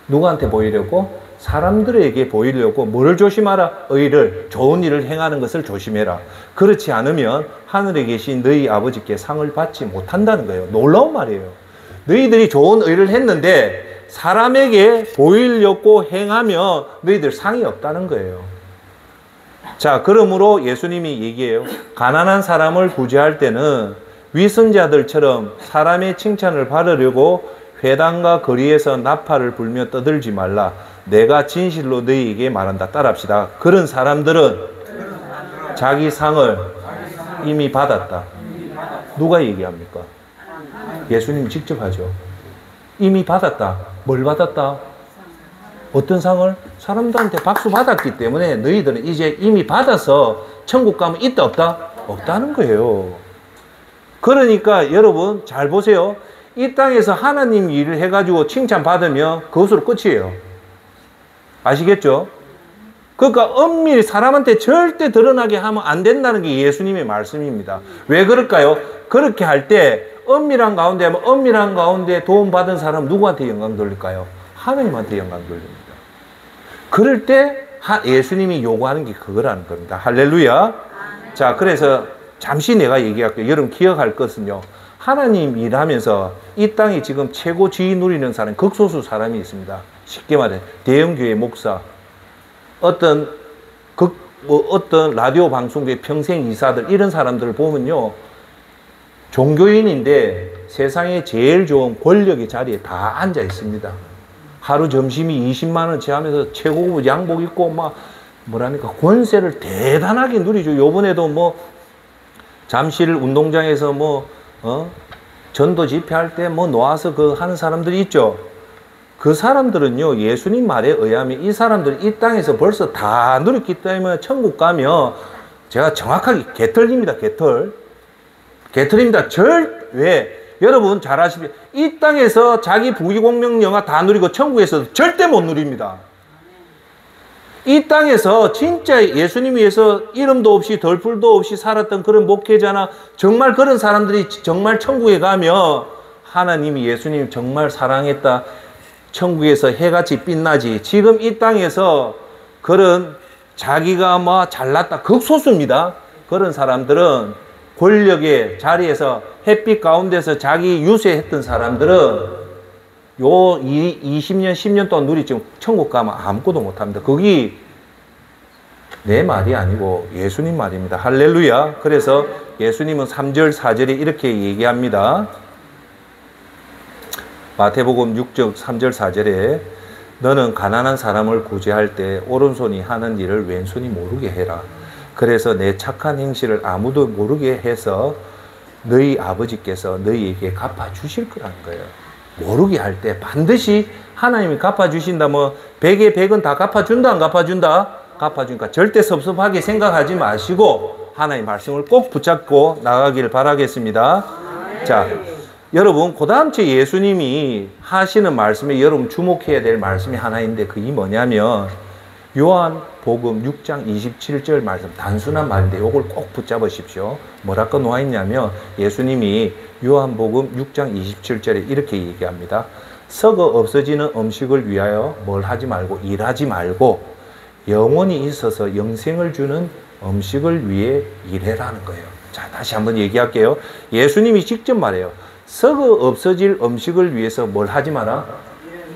누구한테 보이려고? 사람들에게 보이려고 뭐를 조심하라? 의를, 좋은 일을 행하는 것을 조심해라. 그렇지 않으면 하늘에 계신 너희 아버지께 상을 받지 못한다는 거예요. 놀라운 말이에요. 너희들이 좋은 의를 했는데 사람에게 보이려고 행하면 너희들 상이 없다는 거예요. 자, 그러므로 예수님이 얘기해요. 가난한 사람을 구제할 때는 위선자들처럼 사람의 칭찬을 받으려고 회당과 거리에서 나팔을 불며 떠들지 말라. 내가 진실로 너희에게 말한다. 따라합시다. 그런 사람들은 자기 상을 이미 받았다. 누가 얘기합니까? 예수님이 직접 하죠. 이미 받았다. 뭘 받았다? 어떤 상을? 사람들한테 박수 받았기 때문에 너희들은 이제 이미 받아서 천국 가면 있다 없다? 없다는 거예요. 그러니까 여러분 잘 보세요. 이 땅에서 하나님 일을 해가지고 칭찬받으면 그것으로 끝이에요. 아시겠죠? 그러니까 엄밀히 사람한테 절대 드러나게 하면 안 된다는 게 예수님의 말씀입니다. 왜 그럴까요? 그렇게 할 때 엄밀한 가운데 하면 엄밀한 가운데 도움받은 사람 누구한테 영광 돌릴까요? 하나님한테 영광 돌립니다. 그럴 때 예수님이 요구하는 게 그거라는 겁니다. 할렐루야. 자, 그래서 잠시 내가 얘기할게요. 여러분 기억할 것은요. 하나님 일하면서 이 땅에 지금 최고 지위 누리는 사람, 극소수 사람이 있습니다. 쉽게 말해 대형교회 목사, 어떤 어떤 라디오 방송국의 평생 이사들, 이런 사람들을 보면요, 종교인인데 세상에 제일 좋은 권력의 자리에 다 앉아 있습니다. 하루 점심이 20만 원치 하면서 최고급 양복 입고 막 뭐랍니까, 권세를 대단하게 누리죠. 요번에도 뭐 잠실 운동장에서 전도 집회할 때 놓아서 하는 사람들이 있죠. 그 사람들은요, 예수님 말에 의하면 이 사람들이 이 땅에서 벌써 다 누렸기 때문에 천국 가면, 제가 정확하게 개털입니다. 개털입니다. 왜? 여러분 잘 아시죠? 이 땅에서 자기 부귀공명 영화 다 누리고 천국에서 절대 못 누립니다. 이 땅에서 진짜 예수님 위해서 이름도 없이 덜풀도 없이 살았던 그런 목회자나 정말 그런 사람들이 정말 천국에 가면 하나님이 예수님 정말 사랑했다, 천국에서 해같이 빛나지. 지금 이 땅에서 그런 자기가 잘났다, 극소수입니다. 그런 사람들은 권력의 자리에서 햇빛 가운데서 자기 유세했던 사람들은 요 20년, 10년 동안 누리지 천국 가면 아무것도 못합니다. 그게 내 말이 아니고 예수님 말입니다. 할렐루야. 그래서 예수님은 3절, 4절에 이렇게 얘기합니다. 마태복음 6장 3절, 4절에 너는 가난한 사람을 구제할 때 오른손이 하는 일을 왼손이 모르게 해라. 그래서 내 착한 행실을 아무도 모르게 해서 너희 아버지께서 너희에게 갚아주실 거라는 거예요. 모르게 할 때 반드시 하나님이 갚아주신다. 100에 100은 다 갚아준다, 안 갚아준다? 갚아주니까 절대 섭섭하게 생각하지 마시고 하나님의 말씀을 꼭 붙잡고 나가기를 바라겠습니다. 자, 여러분 그 다음 주에 예수님이 하시는 말씀에 여러분 주목해야 될 말씀이 하나 있는데, 그게 뭐냐면 요한복음 6장 27절 말씀, 단순한 말인데 이걸 꼭 붙잡으십시오. 뭐라고 놓아 있냐면 예수님이 요한복음 6장 27절에 이렇게 얘기합니다. 썩어 없어지는 음식을 위하여 뭘 하지 말고, 일하지 말고 영원히 있어서 영생을 주는 음식을 위해 일해라는 거예요. 자, 다시 한번 얘기할게요. 예수님이 직접 말해요. 썩어 없어질 음식을 위해서 뭘 하지 마라?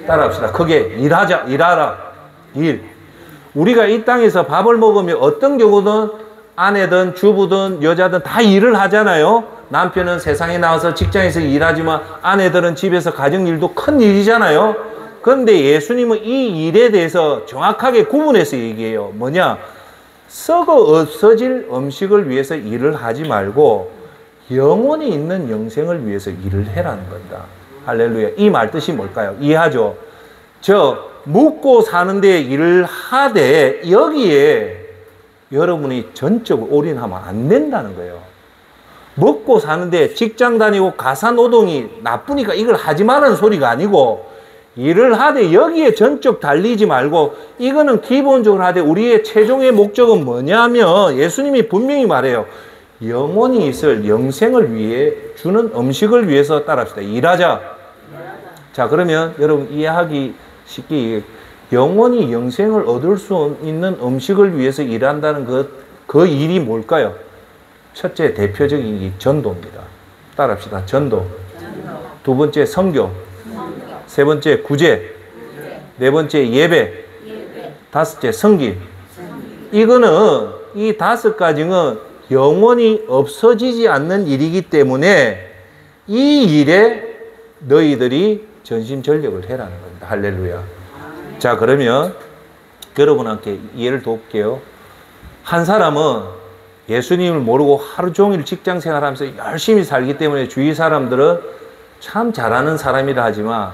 따라합시다. 크게 일하자, 일하라, 일. 우리가 이 땅에서 밥을 먹으면 어떤 경우든 아내든 주부든 여자든 다 일을 하잖아요. 남편은 세상에 나와서 직장에서 일하지만 아내들은 집에서 가정일도 큰 일이잖아요. 그런데 예수님은 이 일에 대해서 정확하게 구분해서 얘기해요. 뭐냐? 썩어 없어질 음식을 위해서 일을 하지 말고 영원히 있는 영생을 위해서 일을 해라는 겁니다. 할렐루야. 이 말 뜻이 뭘까요? 이해하죠? 먹고 사는데 일을 하되 여기에 여러분이 전적으로 올인하면 안 된다는 거예요. 먹고 사는데 직장 다니고 가사노동이 나쁘니까 이걸 하지 말라는 소리가 아니고, 일을 하되 여기에 전적 달리지 말고, 이거는 기본적으로 하되 우리의 최종의 목적은 뭐냐면 예수님이 분명히 말해요. 영원히 있을 영생을 위해 주는 음식을 위해서 따라합시다. 일하자. 자, 그러면 여러분 이해하기 쉽게 영원히 영생을 얻을 수 있는 음식을 위해서 일한다는 그 일이 뭘까요? 첫째 대표적인 게 전도입니다. 따라합시다. 전도. 두 번째 선교. 세 번째 구제. 네 번째 예배. 다섯째 섬김. 이거는 이 5가지는 영원히 없어지지 않는 일이기 때문에 이 일에 너희들이 전심전력을 해라는 겁니다. 할렐루야. 자, 그러면 여러분한테 이해를 돕게요. 한 사람은 예수님을 모르고 하루 종일 직장 생활하면서 열심히 살기 때문에 주위 사람들은 참 잘하는 사람이라 하지만,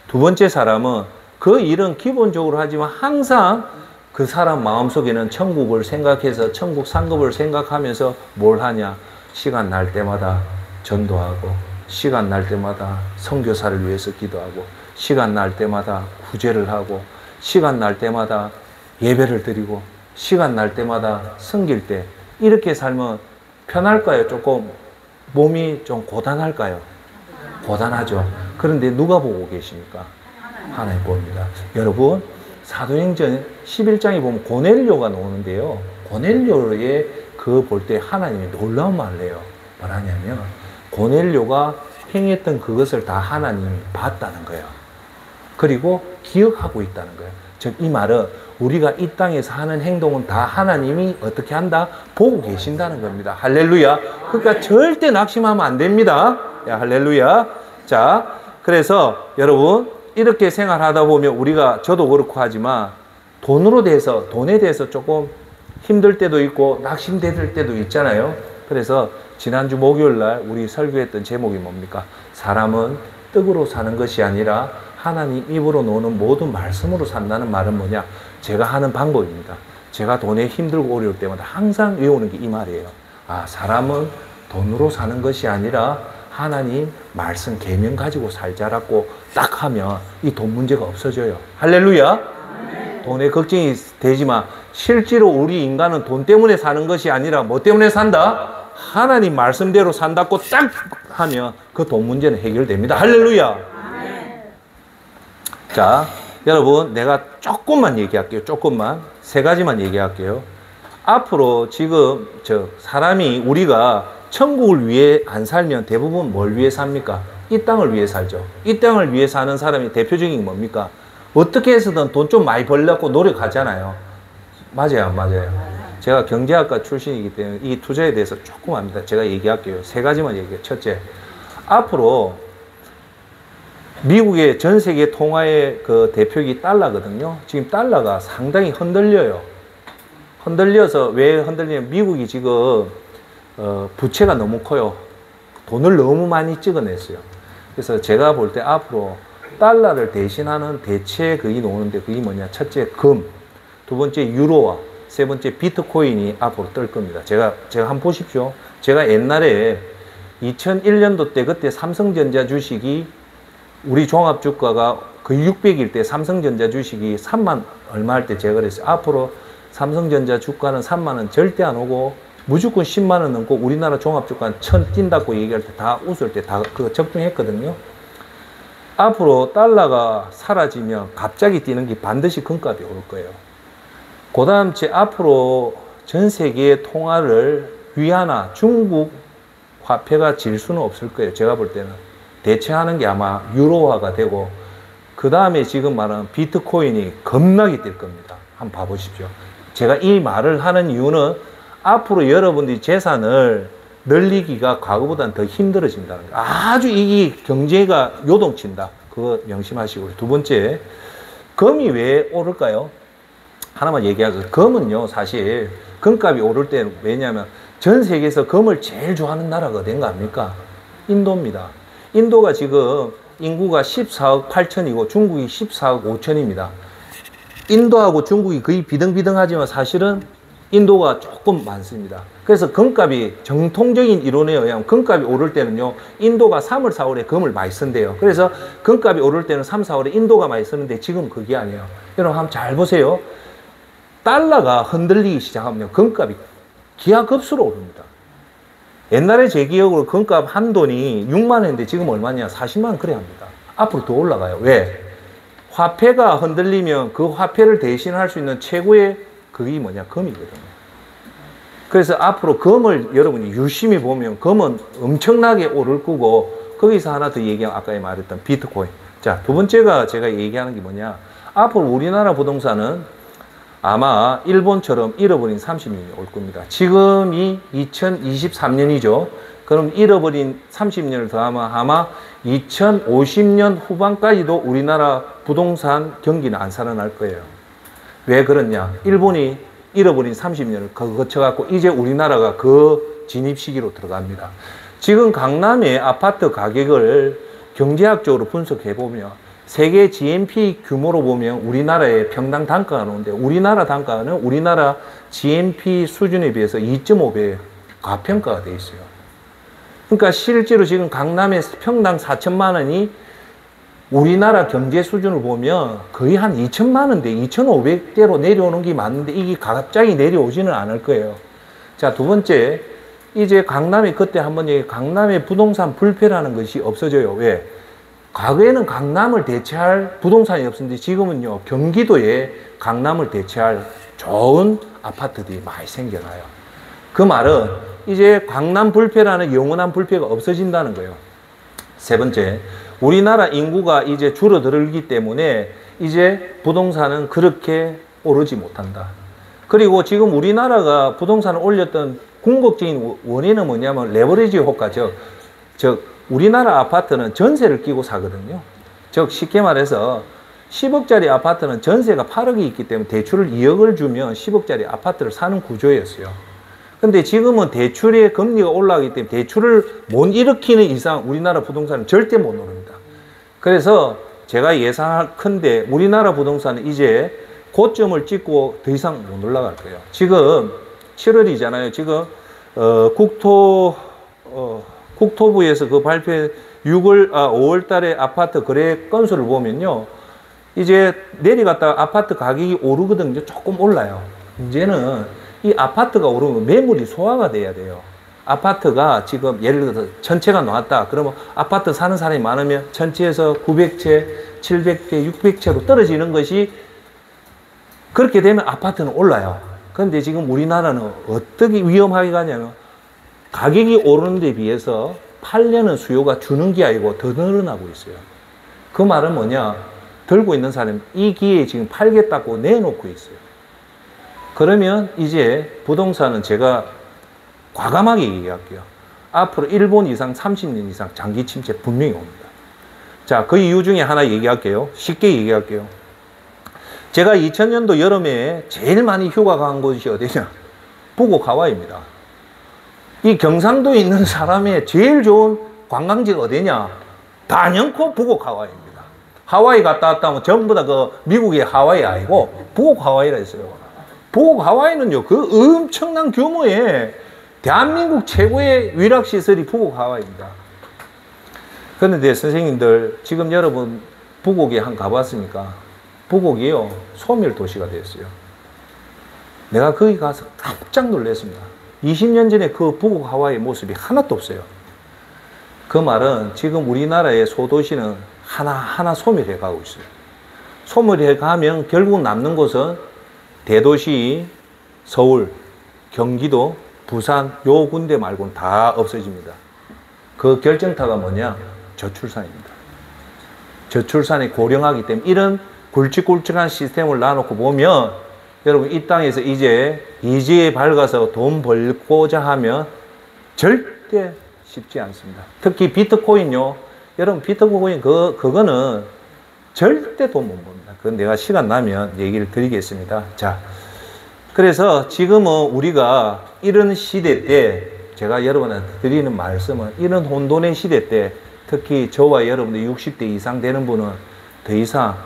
두 번째 사람은 그 일은 기본적으로 하지만 항상 그 사람 마음속에는 천국을 생각해서 천국 상급을 생각하면서 뭘 하냐? 시간 날 때마다 전도하고, 시간 날 때마다 선교사를 위해서 기도하고, 시간 날 때마다 구제를 하고, 시간 날 때마다 예배를 드리고, 시간 날 때마다 섬길 때, 이렇게 살면 편할까요? 조금 몸이 좀 고단할까요? 고단하죠. 그런데 누가 보고 계십니까? 하나님 봅니다. 여러분, 사도행전 11장에 보면 고넬료가 나오는데요. 고넬료의 볼 때 하나님이 놀라운 말을 해요. 뭐라냐면 고넬료가 행했던 그것을 다 하나님이 봤다는 거예요. 그리고 기억하고 있다는 거예요. 즉 이 말은 우리가 이 땅에서 하는 행동은 다 하나님이 어떻게 한다? 보고 계신다는 겁니다. 할렐루야. 그러니까 절대 낙심하면 안 됩니다. 야, 할렐루야. 자, 그래서 여러분 이렇게 생활하다 보면 우리가 저도 그렇고 하지만 돈에 대해서 조금 힘들 때도 있고 낙심될 때도 있잖아요. 그래서 지난주 목요일 날 우리 설교했던 제목이 뭡니까? 사람은 떡으로 사는 것이 아니라 하나님 입으로 나오는 모든 말씀으로 산다는 말은 뭐냐? 제가 하는 방법입니다. 제가 돈에 힘들고 어려울 때마다 항상 외우는 게 이 말이에요. 아, 사람은 돈으로 사는 것이 아니라 하나님 말씀 계명 가지고 살자라고 딱 하면 이 돈 문제가 없어져요. 할렐루야. 돈에 걱정이 되지만 실제로 우리 인간은 돈 때문에 사는 것이 아니라 뭐 때문에 산다? 하나님 말씀대로 산다고 딱 하면 그 돈 문제는 해결됩니다. 할렐루야. 자, 여러분 내가 조금만 얘기할게요. 조금만. 세 가지만 얘기할게요. 앞으로 지금 사람이 우리가 천국을 위해 안 살면 대부분 뭘 위해 삽니까? 이 땅을 위해 살죠. 이 땅을 위해 사는 사람이 대표적인 게 뭡니까? 어떻게 해서든 돈 좀 많이 벌려고 노력하잖아요. 맞아요, 안 맞아요? 제가 경제학과 출신이기 때문에 이 투자에 대해서 조금 압니다. 제가 얘기할게요. 세 가지만 얘기해요. 첫째, 앞으로 미국의 전 세계 통화의 그 대표기 달러거든요. 지금 달러가 상당히 흔들려요. 흔들려서 왜 흔들리냐면 미국이 지금 부채가 너무 커요. 돈을 너무 많이 찍어냈어요. 그래서 제가 볼 때 앞으로 달러를 대신하는 대체 그게 나오는데 그게 뭐냐? 첫째 금, 두 번째 유로화, 세 번째 비트코인이 앞으로 뜰 겁니다. 제가 한번 보십시오. 제가 옛날에 2001년도 때 그때 삼성전자 주식이 우리 종합주가가 거의 600일 때 삼성전자 주식이 3만 얼마 할 때 제가 그랬어요. 앞으로 삼성전자 주가는 3만 원 절대 안 오고 무조건 10만 원 넘고 우리나라 종합주가는 1000 뛴다고 얘기할 때 다 웃을 때 다 그거 적중했거든요. 앞으로 달러가 사라지면 갑자기 뛰는 게 반드시 금값이 오를 거예요. 그 다음 앞으로 전 세계의 통화를 위안화, 중국 화폐가 질 수는 없을 거예요. 제가 볼 때는. 대체하는 게 아마 유로화가 되고 그 다음에 지금 말하는 비트코인이 겁나게 뛸 겁니다. 한번 봐보십시오. 제가 이 말을 하는 이유는 앞으로 여러분들이 재산을 늘리기가 과거보다는 더 힘들어진다는 거예요. 아주 이 경제가 요동친다. 그거 명심하시고. 두 번째, 금이 왜 오를까요? 하나만 얘기하죠. 금은요, 사실 금값이 오를 때는 왜냐하면 전 세계에서 금을 제일 좋아하는 나라가 어딘가 압니까? 인도입니다. 인도가 지금 인구가 14억 8천이고 중국이 14억 5천입니다. 인도하고 중국이 거의 비등비등하지만 사실은 인도가 조금 많습니다. 그래서 금값이 정통적인 이론에 의하면 금값이 오를 때는요, 인도가 3월, 4월에 금을 많이 쓴대요. 그래서 금값이 오를 때는 3, 4월에 인도가 많이 쓰는데 지금 그게 아니에요. 여러분 한번 잘 보세요. 달러가 흔들리기 시작하면 금값이 기하급수로 오릅니다. 옛날에 제 기억으로 금값 한 돈이 6만 원인데 지금 얼마냐? 40만 원 그래야 합니다. 앞으로 더 올라가요. 왜? 화폐가 흔들리면 그 화폐를 대신할 수 있는 최고의 그게 뭐냐? 금이거든요. 그래서 앞으로 금을 여러분이 유심히 보면 금은 엄청나게 오를 거고 거기서 하나 더 얘기하면 아까 말했던 비트코인. 자, 두 번째가 제가 얘기하는 게 뭐냐? 앞으로 우리나라 부동산은 아마 일본처럼 잃어버린 30년이 올 겁니다. 지금이 2023년이죠. 그럼 잃어버린 30년을 더하면 아마 2050년 후반까지도 우리나라 부동산 경기는 안 살아날 거예요. 왜 그러냐? 일본이 잃어버린 30년을 거쳐갖고 이제 우리나라가 그 진입 시기로 들어갑니다. 지금 강남의 아파트 가격을 경제학적으로 분석해보면 세계 GNP 규모로 보면 우리나라의 평당 단가가 나오는데 우리나라 단가는 우리나라 GNP 수준에 비해서 2.5배 과평가가 되어 있어요. 그러니까 실제로 지금 강남의 평당 4천만 원이 우리나라 경제 수준을 보면 거의 한 2천만 원대, 2,500대로 내려오는 게 맞는데 이게 갑자기 내려오지는 않을 거예요. 자, 두 번째, 이제 강남에 그때 한번 강남의 부동산 불패라는 것이 없어져요. 왜? 과거에는 강남을 대체할 부동산이 없었는데 지금은요, 경기도에 강남을 대체할 좋은 아파트들이 많이 생겨나요. 그 말은 이제 강남 불패라는 영원한 불패가 없어진다는 거예요. 세 번째, 우리나라 인구가 이제 줄어들기 때문에 이제 부동산은 그렇게 오르지 못한다. 그리고 지금 우리나라가 부동산을 올렸던 궁극적인 원인은 뭐냐면 레버리지 효과죠. 즉 우리나라 아파트는 전세를 끼고 사거든요. 즉 쉽게 말해서 10억짜리 아파트는 전세가 8억이 있기 때문에 대출을 2억을 주면 10억짜리 아파트를 사는 구조였어요. 근데 지금은 대출의 금리가 올라가기 때문에 대출을 못 일으키는 이상 우리나라 부동산은 절대 못 오릅니다. 그래서 제가 예상컨대 우리나라 부동산은 이제 고점을 찍고 더 이상 못 올라갈 거예요. 지금 7월이잖아요. 지금 국토부에서 그 발표한 5월 달에 아파트 거래 건수를 보면요. 이제 내려갔다가 아파트 가격이 오르거든요. 조금 올라요. 문제는 이 아파트가 오르면 매물이 소화가 돼야 돼요. 아파트가 지금 예를 들어서 1000채가 나왔다. 그러면 아파트 사는 사람이 많으면 1000채에서 900채, 700채, 600채로 떨어지는 것이 그렇게 되면 아파트는 올라요. 그런데 지금 우리나라는 어떻게 위험하게 가냐면 가격이 오르는 데 비해서 팔려는 수요가 주는 게 아니고 더 늘어나고 있어요. 그 말은 뭐냐? 들고 있는 사람이 이 기회에 지금 팔겠다고 내놓고 있어요. 그러면 이제 부동산은 제가 과감하게 얘기할게요. 앞으로 1본 이상 30년 이상 장기 침체 분명히 옵니다. 자, 그 이유 중에 하나 얘기할게요. 쉽게 얘기할게요. 제가 2000년도 여름에 제일 많이 휴가 간 곳이 어디냐? 북옥 하와이입니다. 이 경상도에 있는 사람의 제일 좋은 관광지가 어디냐? 단연코 북옥 하와이입니다. 하와이 갔다 왔다 하면 전부 다 그 미국의 하와이 아니고 북옥 하와이라 했어요. 북옥 하와이는요, 그 엄청난 규모의 대한민국 최고의 위락시설이 북옥 하와이입니다. 그런데 선생님들, 지금 여러분 북옥에 한 가봤습니까? 북옥이요, 소멸 도시가 됐어요. 내가 거기 가서 깜짝 놀랐습니다. 20년 전에 그 북옥 하와이의 모습이 하나도 없어요. 그 말은 지금 우리나라의 소도시는 하나하나 소멸해 가고 있어요. 소멸해 가면 결국 남는 곳은 대도시, 서울, 경기도, 부산 요 군데 말고는 다 없어집니다. 그 결정타가 뭐냐? 저출산입니다. 저출산이 고령하기 때문에 이런 굵직굵직한 시스템을 놔놓고 보면 여러분 이 땅에서 이제 이지에 밝아서 돈 벌고자 하면 절대 쉽지 않습니다. 특히 비트코인요. 여러분 비트코인 그거는 절대 돈 못 법니다. 그건 내가 시간 나면 얘기를 드리겠습니다. 자, 그래서 지금은 우리가 이런 시대 때 제가 여러분한테 드리는 말씀은 이런 혼돈의 시대 때 특히 저와 여러분들 60대 이상 되는 분은 더 이상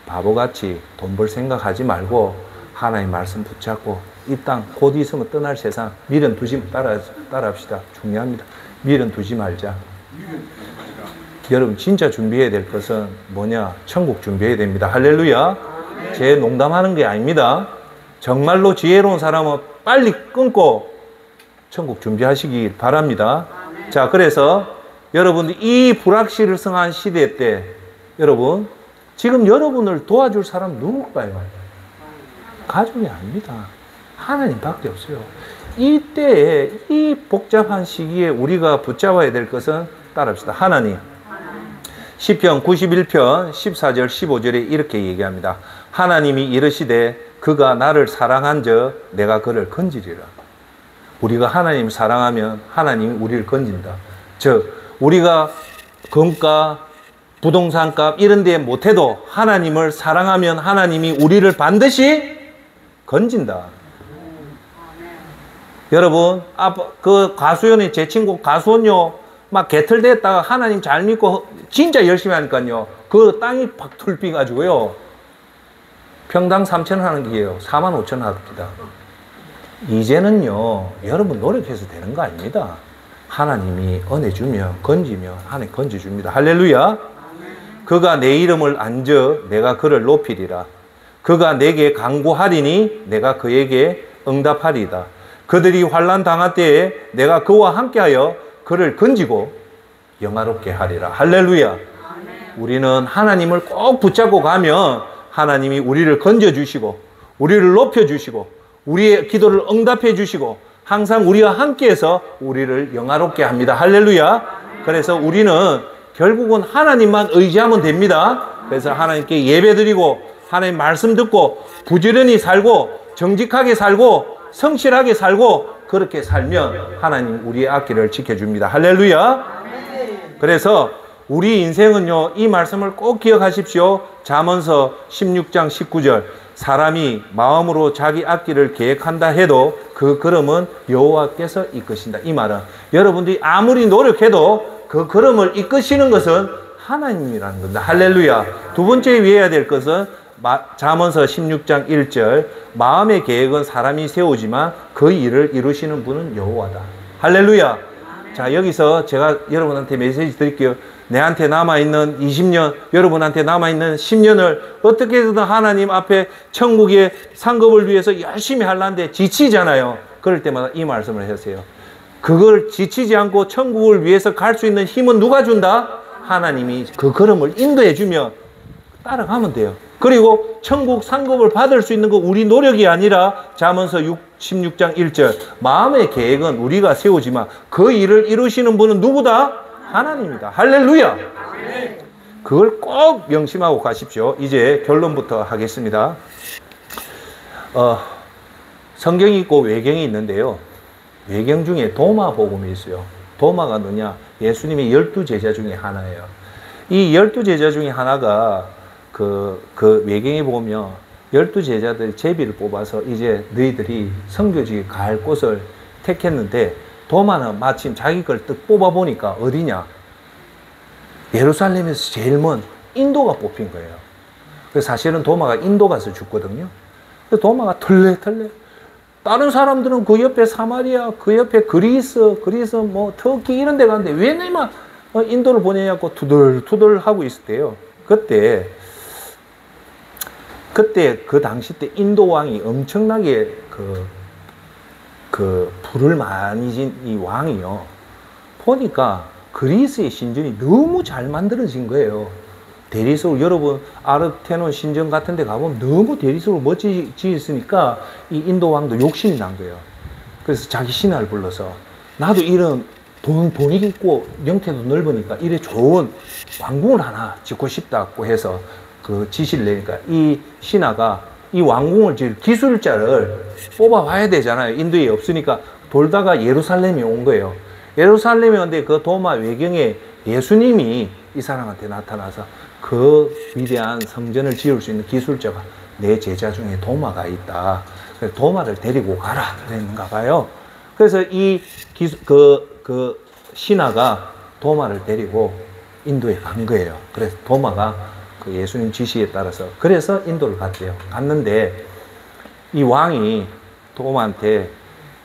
바보같이 돈 벌 생각하지 말고 하나님 말씀 붙잡고 이 땅 곧 있으면 떠날 세상 미련 두지 따라합시다. 중요합니다. 미련 두지 말자. 여러분 진짜 준비해야 될 것은 뭐냐? 천국 준비해야 됩니다. 할렐루야. 제 농담하는 게 아닙니다. 정말로 지혜로운 사람은 빨리 끊고 천국 준비하시기 바랍니다. 자, 그래서 여러분들 이 불확실성한 시대 때 여러분 지금 여러분을 도와줄 사람 누굴까요? 가족이 아닙니다. 하나님밖에 없어요. 이때에 이 복잡한 시기에 우리가 붙잡아야 될 것은 따라합시다. 하나님. 시편 91편 14절 15절에 이렇게 얘기합니다. 하나님이 이르시되 그가 나를 사랑한즉 내가 그를 건지리라. 우리가 하나님을 사랑하면 하나님이 우리를 건진다. 즉 우리가 금값, 부동산값 이런 데 못해도 하나님을 사랑하면 하나님이 우리를 반드시 건진다. 여러분, 그 가수연의 제 친구 가수원요, 막 개털됐다가 하나님 잘 믿고 진짜 열심히 하니까요, 그 땅이 팍 뚫려가지고요, 평당 3,000원 하는 게요, 45,000원 합니다. 이제는요, 여러분 노력해서 되는 거 아닙니다. 하나님이 은혜 주면, 건지면, 하나님 건져줍니다. 할렐루야. 그가 내 이름을 안저 내가 그를 높이리라. 그가 내게 간구하리니 내가 그에게 응답하리이다. 그들이 환난 당할 때에 내가 그와 함께하여 그를 건지고 영화롭게 하리라. 할렐루야. 우리는 하나님을 꼭 붙잡고 가면 하나님이 우리를 건져주시고 우리를 높여주시고 우리의 기도를 응답해 주시고 항상 우리와 함께해서 우리를 영화롭게 합니다. 할렐루야. 그래서 우리는 결국은 하나님만 의지하면 됩니다. 그래서 하나님께 예배드리고 하나님 말씀 듣고 부지런히 살고 정직하게 살고 성실하게 살고 그렇게 살면 하나님 우리의 앞길을 지켜줍니다. 할렐루야. 그래서 우리 인생은요, 이 말씀을 꼭 기억하십시오. 잠언서 16장 19절 사람이 마음으로 자기 앞길을 계획한다 해도 그 걸음은 여호와께서 이끄신다. 이 말은 여러분들이 아무리 노력해도 그 걸음을 이끄시는 것은 하나님이라는 겁니다. 할렐루야. 두 번째 위해야 될 것은 잠언서 16장 1절 마음의 계획은 사람이 세우지만 그 일을 이루시는 분은 여호와다. 할렐루야. 자, 여기서 제가 여러분한테 메시지 드릴게요. 내한테 남아있는 20년, 여러분한테 남아있는 10년을 어떻게든 하나님 앞에 천국의 상급을 위해서 열심히 하려는데 지치잖아요. 그럴 때마다 이 말씀을 하세요. 그걸 지치지 않고 천국을 위해서 갈 수 있는 힘은 누가 준다? 하나님이 그 걸음을 인도해 주면 따라가면 돼요. 그리고 천국 상급을 받을 수 있는 거 우리 노력이 아니라 잠언서 16장 1절 마음의 계획은 우리가 세우지만 그 일을 이루시는 분은 누구다? 하나님이다. 할렐루야. 그걸 꼭 명심하고 가십시오. 이제 결론부터 하겠습니다. 성경이 있고 외경이 있는데요. 외경 중에 도마복음이 있어요. 도마가 뭐냐? 예수님의 12제자 중에 하나예요. 이 12제자 중에 하나가 그 외경에 보면 12제자들이 제비를 뽑아서 이제 너희들이 선교지에 갈 곳을 택했는데 도마는 마침 자기 걸 뜩 뽑아보니까 어디냐? 예루살렘에서 제일 먼 인도가 뽑힌 거예요. 그래서 사실은 도마가 인도 가서 죽거든요. 그래서 도마가 털레털레. 다른 사람들은 그 옆에 사마리아, 그 옆에 그리스 뭐 터키 이런 데 가는데 왜 내만 인도를 보내냐고 투덜투덜 하고 있을 때요. 그때 그 당시 때 인도 왕이 엄청나게 불을 많이 진 이 왕이요. 보니까 그리스의 신전이 너무 잘 만들어진 거예요. 대리석을 여러분 아르테논 신전 같은 데 가보면 너무 대리석을 멋지게 지었으니까 이 인도 왕도 욕심이 난 거예요. 그래서 자기 신하를 불러서 나도 이런 돈이 있고 영태도 넓으니까 이래 좋은 왕궁을 하나 짓고 싶다고 해서 그 지시를 내니까 이 신하가 이 왕궁을 지을 기술자를 뽑아봐야 되잖아요. 인도에 없으니까 돌다가 예루살렘에 온 거예요. 예루살렘에 온데 그 도마 외경에 예수님이 이 사람한테 나타나서 그 위대한 성전을 지을 수 있는 기술자가 내 제자 중에 도마가 있다. 그래서 도마를 데리고 가라 그랬는가 봐요. 그래서 이 신하가 도마를 데리고 인도에 간 거예요. 그래서 도마가 그 예수님 지시에 따라서 그래서 인도를 갔대요. 갔는데 이 왕이 도마한테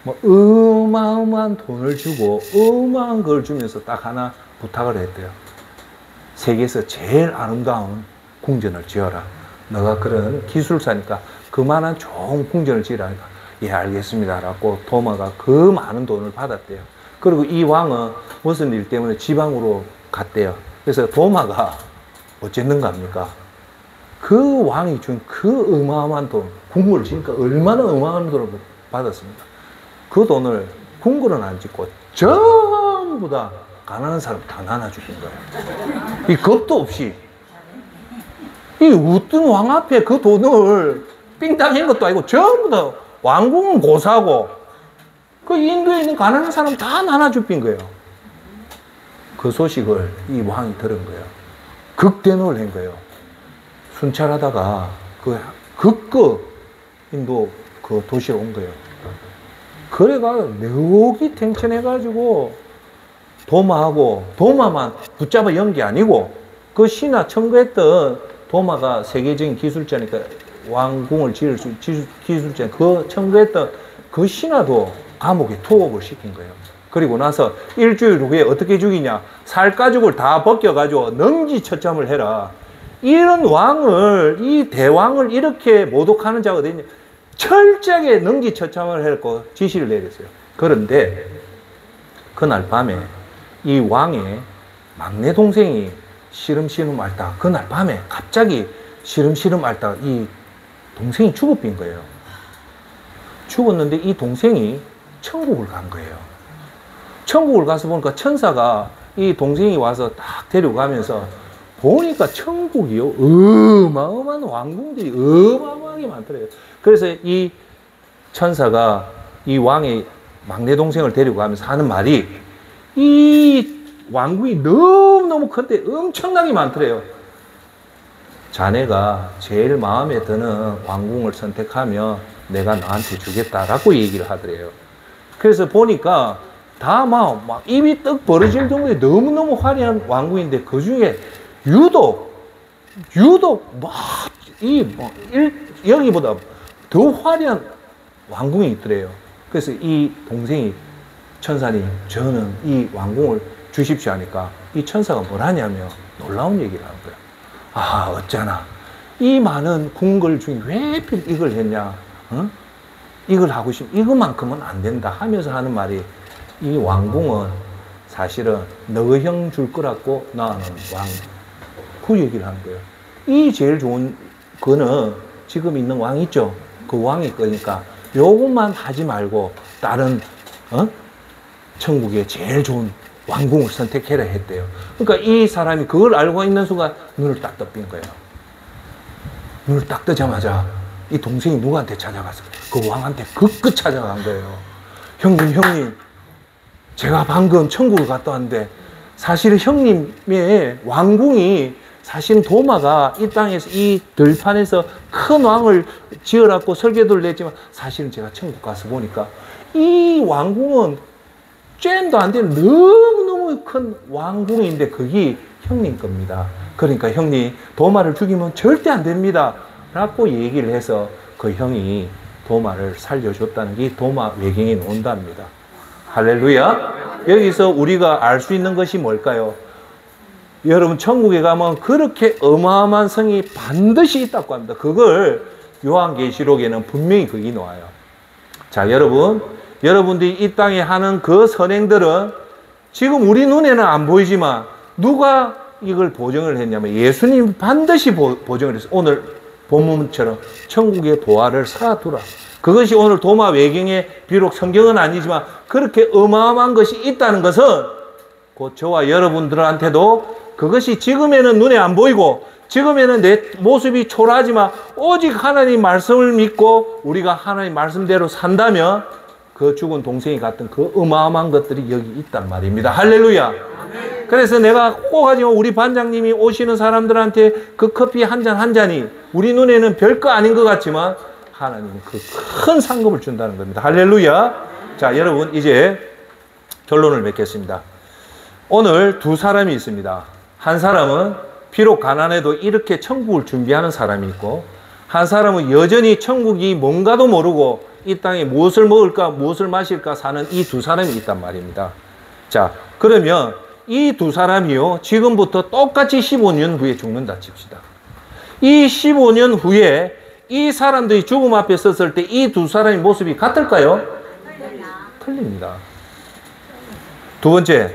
뭐 어마어마한 돈을 주고 어마어마한 걸 주면서 딱 하나 부탁을 했대요. 세계에서 제일 아름다운 궁전을 지어라. 너가 그런 기술사니까 그만한 좋은 궁전을 지으라니까 예 알겠습니다 라고 도마가 그 많은 돈을 받았대요. 그리고 이 왕은 무슨 일 때문에 지방으로 갔대요. 그래서 도마가 어쨌는가 합니까? 그 왕이 준 그 어마어마한 돈, 궁궐을 지니까 얼마나 어마어마한 돈을 받았습니까? 그 돈을 궁궐은 안 짓고 전부 다 가난한 사람 다 나눠주신 거예요. 이 겁도 없이. 이 어떤 왕 앞에 그 돈을 삥땅한 것도 아니고 전부 다 왕궁은 고사고 그 인도에 있는 가난한 사람 다 나눠주신 거예요. 그 소식을 이 왕이 들은 거예요. 극대노를 한 거예요. 순찰하다가 극거 인도 그 도시에 온 거예요. 그래가 묘기 탱천해가지고 도마만 붙잡아 연 게 아니고 그 신하 청구했던 도마가 세계적인 기술자니까 왕궁을 지을 수 기술자 그 청구했던 그 신하도 감옥에 투옥을 시킨 거예요. 그리고 나서 일주일 후에 어떻게 죽이냐? 살가죽을 다 벗겨가지고 능지처참을 해라. 이런 왕을, 이 대왕을 이렇게 모독하는 자가 어디 있냐? 철저하게 능지처참을 했고 지시를 내렸어요. 그런데 그날 밤에 이 왕의 막내 동생이 시름시름 앓다가 그날 밤에 갑자기 시름시름 앓다가 이 동생이 죽어빈 거예요. 죽었는데 이 동생이 천국을 간 거예요. 천국을 가서 보니까 천사가 이 동생이 와서 딱 데려가면서 보니까 천국이요. 어마어마한 왕궁들이 어마어마하게 많더래요. 그래서 이 천사가 이 왕의 막내 동생을 데려가면서 하는 말이 이 왕궁이 너무너무 큰데 엄청나게 많더래요. 자네가 제일 마음에 드는 왕궁을 선택하면 내가 너한테 주겠다라고 얘기를 하더래요. 그래서 보니까 다 막 입이 떡 벌어질 정도의 너무너무 화려한 왕궁인데 그 중에 유독 여기보다 더 화려한 왕궁이 있더래요. 그래서 이 동생이 천사님 저는 이 왕궁을 주십시오 하니까 이 천사가 뭘 하냐면 놀라운 얘기를 하는 거야. 아 어쩌나 이 많은 궁궐 중에 왜 하필 이걸 했냐, 어? 이걸 하고 싶 이것만큼은 안 된다 하면서 하는 말이 이 왕궁은 사실은 너 형 줄 거라고 나는 그 얘기를 하는 거예요. 이 제일 좋은 거는 지금 있는 왕 있죠? 그 왕이 거니까 요것만 하지 말고 다른 천국의 제일 좋은 왕궁을 선택해라 했대요. 그러니까 이 사람이 그걸 알고 있는 순간 눈을 딱 떠빈 거예요. 눈을 딱 뜨자마자 이 동생이 누구한테 찾아갔어? 그 왕한테 급급 찾아간 거예요. 형님 제가 방금 천국을 갔다 왔는데 사실 형님의 왕궁이 사실 도마가 이 땅에서 이 들판에서 큰 왕을 지으라고 설계도를 냈지만 사실은 제가 천국 가서 보니까 이 왕궁은 쨘도 안 되는 너무너무 큰 왕궁인데 그게 형님 겁니다. 그러니까 형님 도마를 죽이면 절대 안 됩니다 라고 얘기를 해서 그 형이 도마를 살려줬다는 게 도마 외경에 나온답니다. 할렐루야. 여기서 우리가 알 수 있는 것이 뭘까요? 여러분 천국에 가면 그렇게 어마어마한 성이 반드시 있다고 합니다. 그걸 요한계시록에는 분명히 거기 나와요. 자 여러분들이 이 땅에 하는 그 선행들은 지금 우리 눈에는 안 보이지만 누가 이걸 보증을 했냐면 예수님이 반드시 보증을 했어요. 오늘 본문처럼 천국의 보화를 사두라. 그것이 오늘 도마 외경에 비록 성경은 아니지만 그렇게 어마어마한 것이 있다는 것은 곧 저와 여러분들한테도 그것이 지금에는 눈에 안 보이고 지금에는 내 모습이 초라하지만 오직 하나님 말씀을 믿고 우리가 하나님 말씀대로 산다면 그 죽은 동생이 같은 그 어마어마한 것들이 여기 있단 말입니다. 할렐루야. 그래서 내가 꼭 하지만 우리 반장님이 오시는 사람들한테 그 커피 한 잔 한 잔이 우리 눈에는 별거 아닌 것 같지만 하나님은 그 큰 상급을 준다는 겁니다. 할렐루야. 자, 여러분 이제 결론을 맺겠습니다. 오늘 두 사람이 있습니다. 한 사람은 비록 가난해도 이렇게 천국을 준비하는 사람이 있고 한 사람은 여전히 천국이 뭔가도 모르고 이 땅에 무엇을 먹을까 무엇을 마실까 사는 이 두 사람이 있단 말입니다. 자, 그러면 이 두 사람이요 지금부터 똑같이 15년 후에 죽는다 칩시다. 이 15년 후에 이 사람들이 죽음 앞에 섰을 때 이 두 사람의 모습이 같을까요? 틀립니다. 두 번째,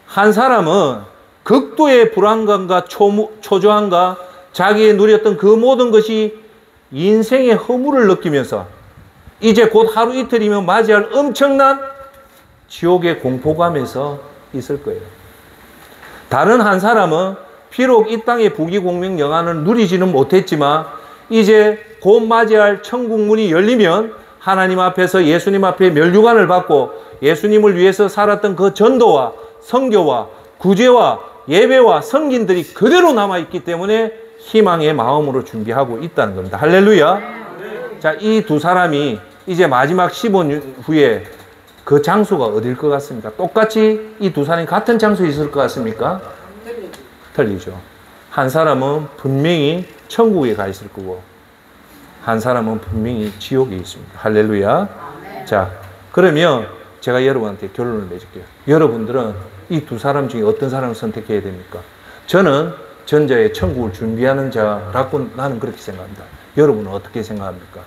한 사람은 극도의 불안감과 초조함과 자기의 누렸던 그 모든 것이 인생의 허물을 느끼면서 이제 곧 하루 이틀이면 맞이할 엄청난 지옥의 공포감에서 있을 거예요. 다른 한 사람은 비록 이 땅의 부귀공명 영안을 누리지는 못했지만 이제 곧 맞이할 천국 문이 열리면 하나님 앞에서 예수님 앞에 면류관을 받고 예수님을 위해서 살았던 그 전도와 선교와 구제와 예배와 성gin들이 그대로 남아있기 때문에 희망의 마음으로 준비하고 있다는 겁니다. 할렐루야. 자, 이 두 사람이 이제 마지막 15년 후에 그 장소가 어딜 것 같습니까? 똑같이 이 두 사람이 같은 장소에 있을 것 같습니까? 틀리죠. 한 사람은 분명히 천국에 가 있을 거고 한 사람은 분명히 지옥에 있습니다. 할렐루야. 자, 그러면 제가 여러분한테 결론을 내줄게요. 여러분들은 이 두 사람 중에 어떤 사람을 선택해야 됩니까? 저는 전자의 천국을 준비하는 자라고 나는 그렇게 생각합니다. 여러분은 어떻게 생각합니까?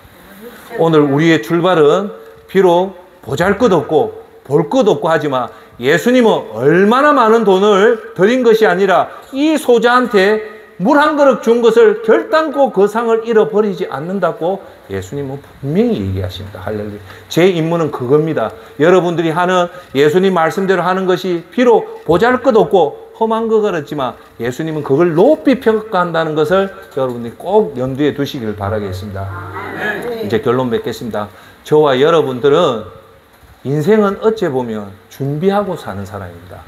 오늘 우리의 출발은 비록 보잘것없고 볼 것 없고 하지만 예수님은 얼마나 많은 돈을 드린 것이 아니라 이 소자한테 물 한 그릇 준 것을 결단코 그 상을 잃어버리지 않는다고 예수님은 분명히 얘기하십니다. 할렐루야. 제 임무는 그겁니다. 여러분들이 하는 예수님 말씀대로 하는 것이 비록 보잘것없고 험한 것 같지만 예수님은 그걸 높이 평가한다는 것을 여러분들이 꼭 염두에 두시길 바라겠습니다. 이제 결론 맺겠습니다. 저와 여러분들은 인생은 어찌 보면 준비하고 사는 사람입니다.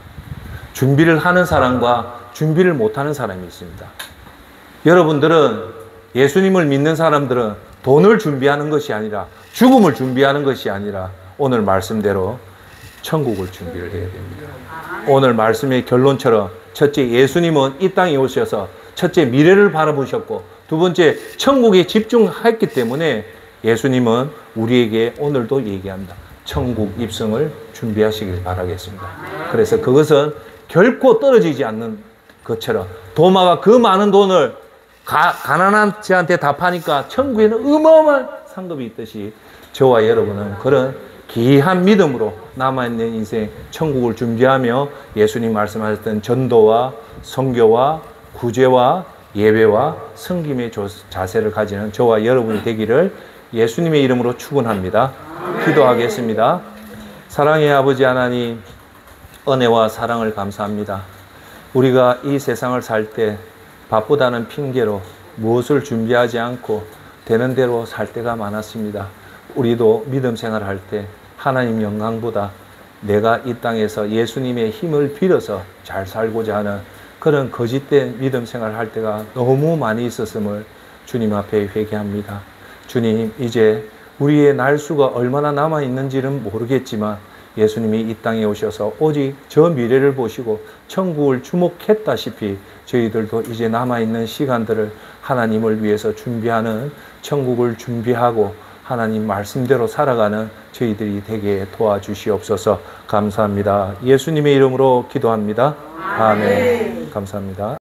준비를 하는 사람과 준비를 못하는 사람이 있습니다. 여러분들은 예수님을 믿는 사람들은 돈을 준비하는 것이 아니라 죽음을 준비하는 것이 아니라 오늘 말씀대로 천국을 준비를 해야 됩니다. 오늘 말씀의 결론처럼 첫째, 예수님은 이 땅에 오셔서 첫째 미래를 바라보셨고 두 번째 천국에 집중했기 때문에 예수님은 우리에게 오늘도 얘기합니다. 천국 입성을 준비하시길 바라겠습니다. 그래서 그것은 결코 떨어지지 않는 것처럼 도마가 그 많은 돈을 가난한 자한테 다 파니까 천국에는 어마어마한 상급이 있듯이 저와 여러분은 그런 귀한 믿음으로 남아있는 인생 천국을 준비하며 예수님 말씀하셨던 전도와 선교와 구제와 예배와 섬김의 자세를 가지는 저와 여러분이 되기를 예수님의 이름으로 축원합니다. 기도하겠습니다. 사랑의 아버지 하나님, 은혜와 사랑을 감사합니다. 우리가 이 세상을 살 때 바쁘다는 핑계로 무엇을 준비하지 않고 되는 대로 살 때가 많았습니다. 우리도 믿음 생활할 때 하나님 영광보다 내가 이 땅에서 예수님의 힘을 빌어서 잘 살고자 하는 그런 거짓된 믿음 생활을 할 때가 너무 많이 있었음을 주님 앞에 회개합니다. 주님, 이제 우리의 날수가 얼마나 남아있는지는 모르겠지만 예수님이 이 땅에 오셔서 오직 저 미래를 보시고 천국을 주목했다시피 저희들도 이제 남아있는 시간들을 하나님을 위해서 준비하는 천국을 준비하고 하나님 말씀대로 살아가는 저희들이 되게 도와주시옵소서. 감사합니다. 예수님의 이름으로 기도합니다. 아멘. 감사합니다.